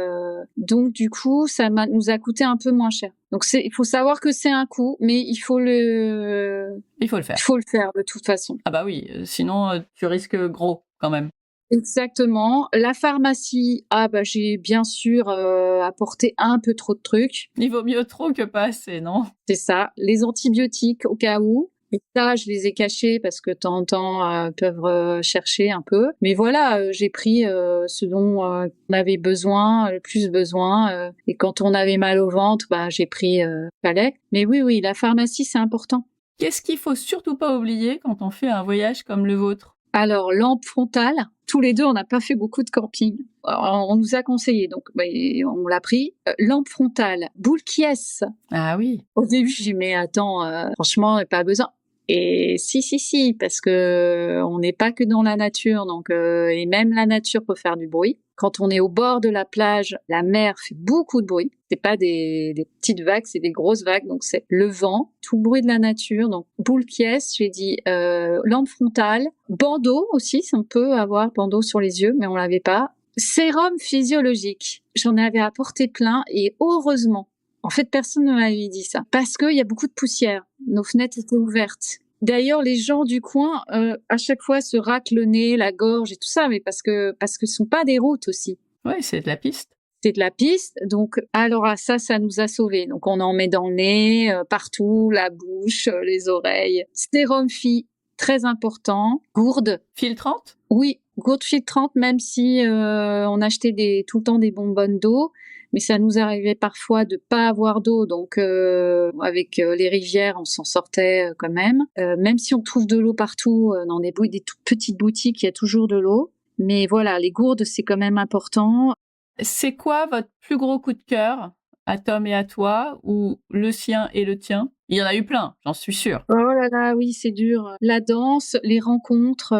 Donc du coup, nous a coûté un peu moins cher. Donc il faut savoir que c'est un coût, mais il faut le faire. Il faut le faire de toute façon. Ah bah oui, sinon tu risques gros quand même. Exactement. La pharmacie, j'ai bien sûr apporté un peu trop de trucs. Il vaut mieux trop que pas assez, non? C'est ça. Les antibiotiques au cas où. Et ça, je les ai cachés parce que de temps en temps, peuvent chercher un peu. Mais voilà, j'ai pris ce dont on avait besoin, le plus besoin. Et quand on avait mal au ventre, j'ai pris fallait. Mais oui, la pharmacie, c'est important. Qu'est-ce qu'il faut surtout pas oublier quand on fait un voyage comme le vôtre? Alors, lampe frontale. Tous les deux, on n'a pas fait beaucoup de camping. Alors, on nous a conseillé, donc on l'a pris. Lampe frontale, boule qui est. Ah oui. Au début, j'ai dit, mais attends, franchement, pas besoin. Et si, parce que on n'est pas que dans la nature, donc et même la nature peut faire du bruit. Quand on est au bord de la plage, la mer fait beaucoup de bruit. C'est pas des petites vagues, c'est des grosses vagues, donc c'est le vent, tout le bruit de la nature. Donc boule pièce, j'ai dit lampe frontale, bandeau aussi, on peut avoir bandeau sur les yeux, mais on l'avait pas. Sérum physiologique, j'en avais apporté plein et heureusement. En fait, personne ne m'avait dit ça. Parce qu'il y a beaucoup de poussière. Nos fenêtres étaient ouvertes. D'ailleurs, les gens du coin, à chaque fois, se raclent le nez, la gorge et tout ça, mais parce que ce sont pas des routes aussi. Oui, c'est de la piste. C'est de la piste. Donc, alors, ça nous a sauvés. Donc, on en met dans le nez, partout, la bouche, les oreilles. Sérum phy, très important. Gourde. Filtrante? Oui, gourde filtrante, même si on achetait tout le temps des bonbonnes d'eau. Mais ça nous arrivait parfois de pas avoir d'eau, donc avec les rivières, on s'en sortait quand même. Même si on trouve de l'eau partout, dans des toutes petites boutiques, il y a toujours de l'eau. Mais voilà, les gourdes, c'est quand même important. C'est quoi votre plus gros coup de cœur à Tom et à toi, ou le sien et le tien? Il y en a eu plein, j'en suis sûre. Oh là là, oui, c'est dur. La danse, les rencontres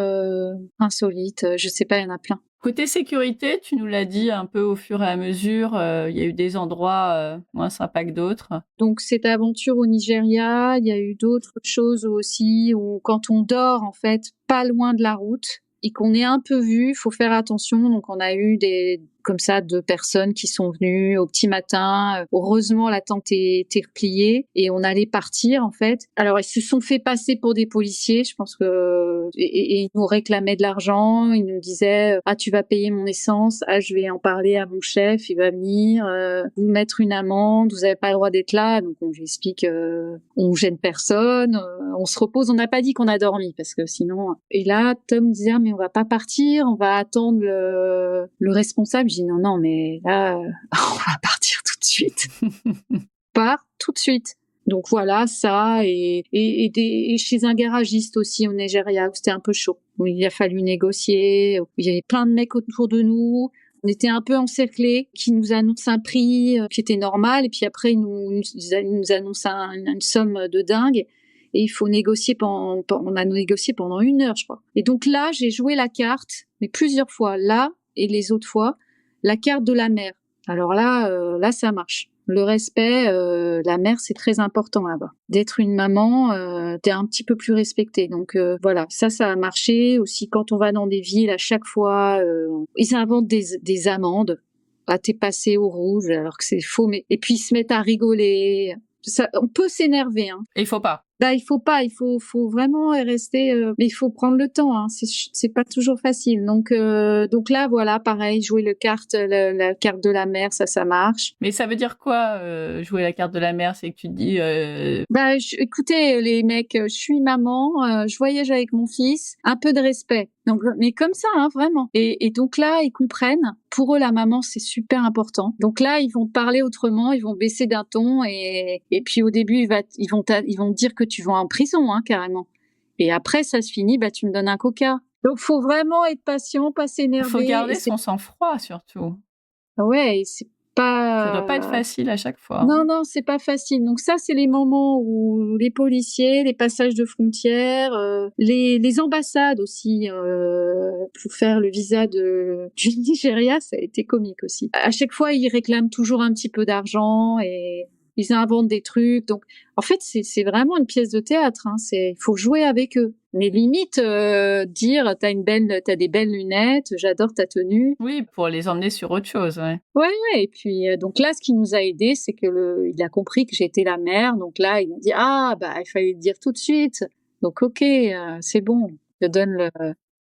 insolites, je sais pas, il y en a plein. Côté sécurité, tu nous l'as dit un peu au fur et à mesure, il y a eu des endroits moins sympas que d'autres. Donc cette aventure au Nigeria, il y a eu d'autres choses aussi où quand on dort en fait pas loin de la route et qu'on est un peu vu, faut faire attention. Donc on a eu comme ça 2 personnes qui sont venues au petit matin. Heureusement la tente était repliée et on allait partir en fait. Alors ils se sont fait passer pour des policiers, je pense que et ils nous réclamaient de l'argent. Ils nous disaient ah tu vas payer mon essence, ah je vais en parler à mon chef, il va venir vous mettre une amende, vous avez pas le droit d'être là. Donc on lui explique on gêne personne, on se repose. On n'a pas dit qu'on a dormi parce que sinon. Et là Tom disait ah, mais on va pas partir, on va attendre le responsable. J'ai dit non, mais là, on va partir tout de suite. Part tout de suite. Donc voilà, ça, et chez un garagiste aussi au Nigeria, où c'était un peu chaud, où il a fallu négocier, où il y avait plein de mecs autour de nous. On était un peu encerclés, qui nous annoncent un prix qui était normal, et puis après, ils nous annoncent une somme de dingue. Et il faut négocier on a négocié pendant 1 heure, je crois. Et donc là, j'ai joué la carte, mais plusieurs fois, là, et les autres fois, la carte de la mère. Alors là, ça marche. Le respect, la mère, c'est très important là-bas. D'être une maman, t'es un petit peu plus respectée. Donc voilà, ça a marché. Aussi, quand on va dans des villes, à chaque fois, ils inventent des amendes. Ah, t'es passé au rouge alors que c'est faux. Mais et puis ils se mettent à rigoler. Ça, on peut s'énerver. Hein. Et il faut pas. Là, il faut pas, il faut vraiment rester, mais il faut prendre le temps. Hein. C'est pas toujours facile. Donc là, voilà, pareil, jouer la carte de la mer, ça marche. Mais ça veut dire quoi, jouer la carte de la mer? C'est que tu te dis. Écoutez, les mecs, je suis maman, je voyage avec mon fils, un peu de respect. Donc, mais comme ça, hein, vraiment. Et donc là, ils comprennent. Pour eux, la maman, c'est super important. Donc là, ils vont te parler autrement, ils vont baisser d'un ton et puis au début, ils vont te dire que tu vas en prison, hein, carrément. Et après, ça se finit, tu me donnes un coca. Donc, faut vraiment être patient, pas s'énerver. Faut garder son sang-froid, surtout. Ouais, c'est pas... Ça doit pas être facile à chaque fois. Non, c'est pas facile. Donc ça, c'est les moments où les policiers, les passages de frontières, les ambassades aussi, pour faire le visa du Nigeria, ça a été comique aussi. À chaque fois, ils réclament toujours un petit peu d'argent et ils inventent des trucs. Donc, en fait, c'est vraiment une pièce de théâtre. Hein. Faut jouer avec eux. Mais limite, dire t'as des belles lunettes, j'adore ta tenue. Oui, pour les emmener sur autre chose, ouais. Ouais. Et puis donc là, ce qui nous a aidé, c'est que il a compris que j'étais la mère. Donc là, il a dit il fallait le dire tout de suite. Donc ok, c'est bon, je donne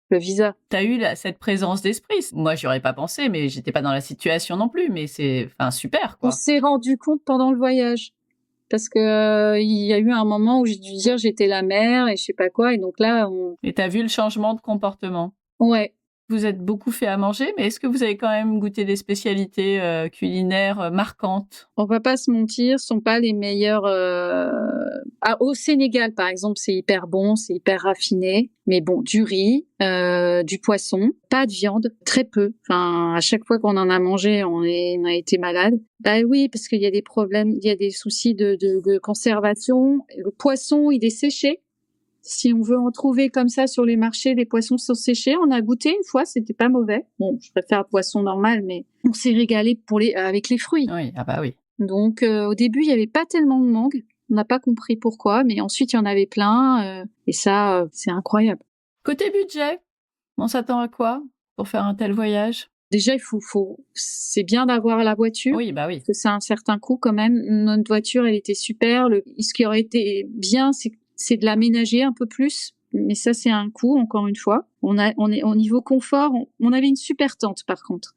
le visa. T'as eu cette présence d'esprit. Moi, j'y aurais pas pensé, mais j'étais pas dans la situation non plus. Mais c'est, super, quoi. On s'est rendu compte pendant le voyage. Parce que il y a eu un moment où j'ai dû dire j'étais la mère et je sais pas quoi. Et donc là, Et t'as vu le changement de comportement? Ouais. Vous êtes beaucoup fait à manger, mais est-ce que vous avez quand même goûté des spécialités culinaires marquantes? On va pas se mentir, ce sont pas les meilleurs. Au Sénégal, par exemple, c'est hyper bon, c'est hyper raffiné. Mais bon, du riz, du poisson, pas de viande, très peu. Enfin, à chaque fois qu'on en a mangé, on a été malade. Bah oui, parce qu'il y a des problèmes, il y a des soucis de conservation. Le poisson, il est séché. Si on veut en trouver comme ça sur les marchés, les poissons sont séchés. On a goûté une fois, c'était pas mauvais. Bon, je préfère le poisson normal, mais on s'est régalé avec les fruits. Oui, oui. Donc au début, il y avait pas tellement de mangue. On n'a pas compris pourquoi, mais ensuite il y en avait plein. Et ça, c'est incroyable. Côté budget, on s'attend à quoi pour faire un tel voyage? Déjà, c'est bien d'avoir la voiture. Oui, oui. Parce que c'est un certain coût quand même. Notre voiture, elle était super. Ce qui aurait été bien, c'est de l'aménager un peu plus. Mais ça, c'est un coût, encore une fois. On est au niveau confort. On avait une super tente, par contre.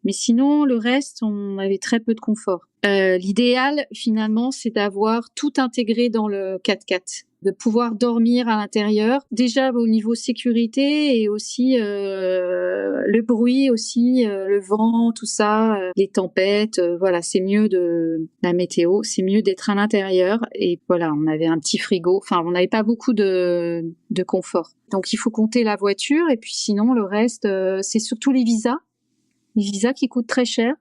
Mais sinon, le reste, on avait très peu de confort. L'idéal, finalement, c'est d'avoir tout intégré dans le 4x4. De pouvoir dormir à l'intérieur. Déjà, au niveau sécurité et aussi le bruit aussi, le vent, tout ça, les tempêtes. Voilà, c'est mieux la météo. C'est mieux d'être à l'intérieur. Et voilà, on avait un petit frigo. Enfin, on n'avait pas beaucoup de confort. Donc, il faut compter la voiture. Et puis sinon, le reste, c'est surtout les visas. les visas qui coûtent très cher,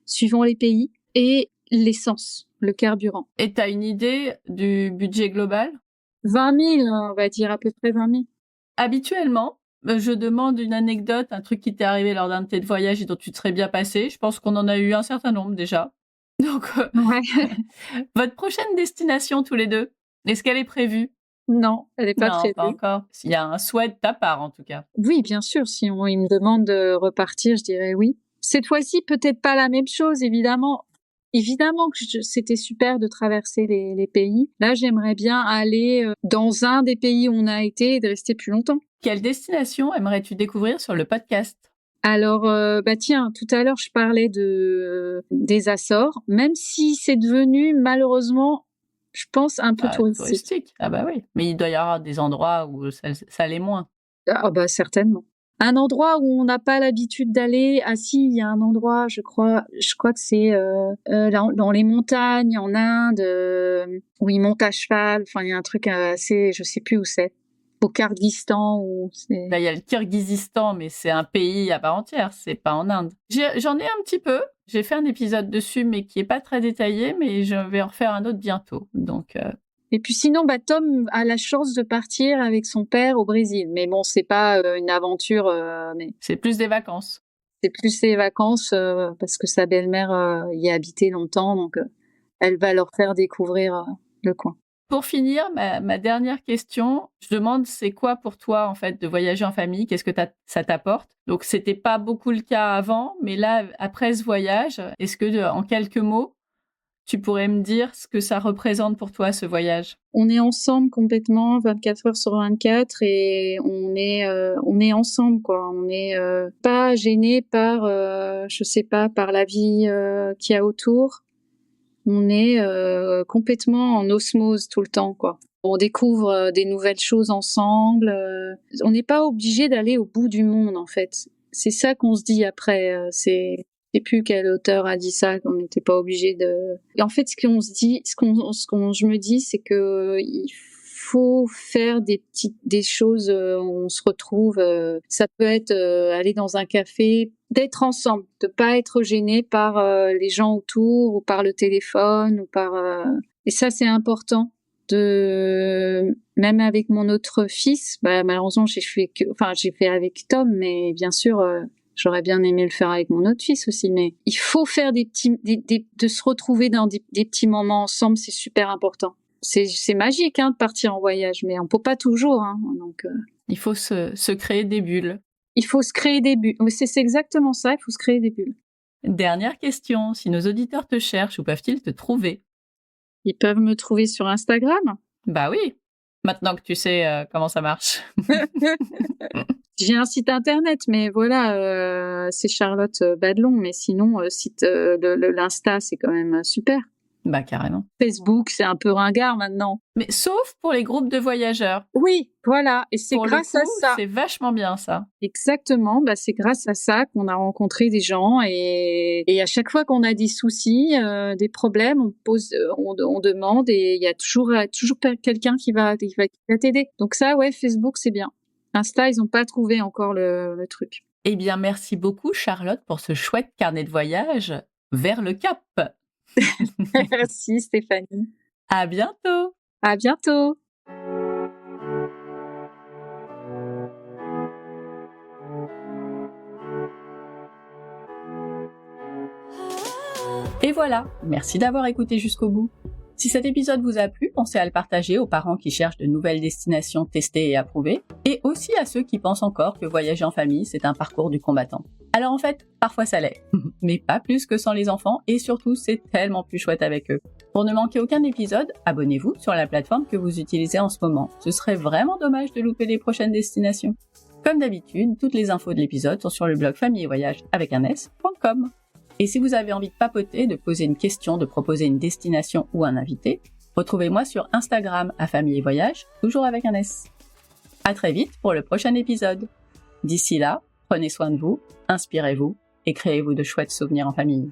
suivant les pays, et l'essence, le carburant. Et t'as une idée du budget global? 20 000, on va dire à peu près 20 000. Habituellement, je demande une anecdote, un truc qui t'est arrivé lors d'un de tes voyages et dont tu te serais bien passé. Je pense qu'on en a eu un certain nombre déjà. Donc, Ouais. votre prochaine destination tous les deux, est-ce qu'elle est prévue? Non, elle n'est pas Non, prévue. pas encore. S'il y a un souhait de ta part, en tout cas. Oui, bien sûr, si il me demande de repartir, je dirais oui. Cette fois-ci, peut-être pas la même chose, évidemment. Évidemment que c'était super de traverser les pays. Là, j'aimerais bien aller dans un des pays où on a été et de rester plus longtemps. Quelle destination aimerais-tu découvrir sur le podcast? Alors, tiens, tout à l'heure, je parlais des Açores, même si c'est devenu, malheureusement, je pense, un peu touristique. Ah bah oui, mais il doit y avoir des endroits où ça l'est moins. Ah bah certainement. Un endroit où on n'a pas l'habitude d'aller. Ah si, il y a un endroit, je crois que c'est dans les montagnes en Inde, où ils montent à cheval. Enfin, il y a un truc assez, je sais plus où c'est. Au Kyrgyzstan ou c'est. Là, il y a le Kirghizistan, mais c'est un pays à part entière, c'est pas en Inde. J'en ai un petit peu. J'ai fait un épisode dessus, mais qui est pas très détaillé, mais je vais en refaire un autre bientôt. Donc. Et puis sinon, Tom a la chance de partir avec son père au Brésil. Mais bon, c'est pas une aventure. Mais c'est plus des vacances. C'est plus ses vacances parce que sa belle-mère y a habité longtemps, donc elle va leur faire découvrir le coin. Pour finir, ma dernière question, je demande c'est quoi pour toi en fait de voyager en famille? Qu'est-ce que ça t'apporte? Donc c'était pas beaucoup le cas avant, mais là après ce voyage, est-ce que en quelques mots, tu pourrais me dire ce que ça représente pour toi ce voyage? On est ensemble complètement 24 heures sur 24 et on est ensemble quoi. On n'est pas gêné par je sais pas par la vie qu'il y a autour. On est complètement en osmose tout le temps, quoi. On découvre des nouvelles choses ensemble. On n'est pas obligé d'aller au bout du monde, en fait. C'est ça qu'on se dit après. Je sais plus quel auteur a dit ça, qu'on n'était pas obligé de. Et en fait, ce qu'on se dit, je me dis, c'est que il faut faire des choses où on se retrouve. Ça peut être aller dans un café, d'être ensemble, de pas être gêné par les gens autour ou par le téléphone ou par. Et ça, c'est important. Même avec mon autre fils, malheureusement, j'ai fait avec Tom, mais bien sûr. J'aurais bien aimé le faire avec mon autre fils aussi, mais il faut faire de se retrouver dans des petits moments ensemble, c'est super important. C'est magique de partir en voyage, mais on peut pas toujours. Donc, il faut se créer des bulles. Il faut se créer des bulles. C'est exactement ça, il faut se créer des bulles. Dernière question, si nos auditeurs te cherchent, où peuvent-ils te trouver? Ils peuvent me trouver sur Instagram. Bah oui, maintenant que tu sais comment ça marche. J'ai un site internet, mais voilà, c'est Charlotte Badelon. Mais sinon, l'Insta, c'est quand même super. Bah carrément. Facebook, c'est un peu ringard maintenant. Mais sauf pour les groupes de voyageurs. Oui, voilà. Et c'est grâce à ça. C'est vachement bien ça. Exactement. C'est grâce à ça qu'on a rencontré des gens et à chaque fois qu'on a des soucis, des problèmes, on demande et il y a toujours quelqu'un qui va t'aider. Donc ça, ouais, Facebook, c'est bien. Insta, ils n'ont pas trouvé encore le truc. Eh bien, merci beaucoup Charlotte pour ce chouette carnet de voyage vers le Cap. Merci Stéphanie. À bientôt. À bientôt. Et voilà, merci d'avoir écouté jusqu'au bout. Si cet épisode vous a plu, pensez à le partager aux parents qui cherchent de nouvelles destinations testées et approuvées, et aussi à ceux qui pensent encore que voyager en famille, c'est un parcours du combattant. Alors en fait, parfois ça l'est, mais pas plus que sans les enfants, et surtout c'est tellement plus chouette avec eux. Pour ne manquer aucun épisode, abonnez-vous sur la plateforme que vous utilisez en ce moment. Ce serait vraiment dommage de louper les prochaines destinations. Comme d'habitude, toutes les infos de l'épisode sont sur le blog famille et voyage avec un s.com. Et si vous avez envie de papoter, de poser une question, de proposer une destination ou un invité, retrouvez-moi sur Instagram à Famille et Voyage, toujours avec un S. À très vite pour le prochain épisode. D'ici là, prenez soin de vous, inspirez-vous et créez-vous de chouettes souvenirs en famille.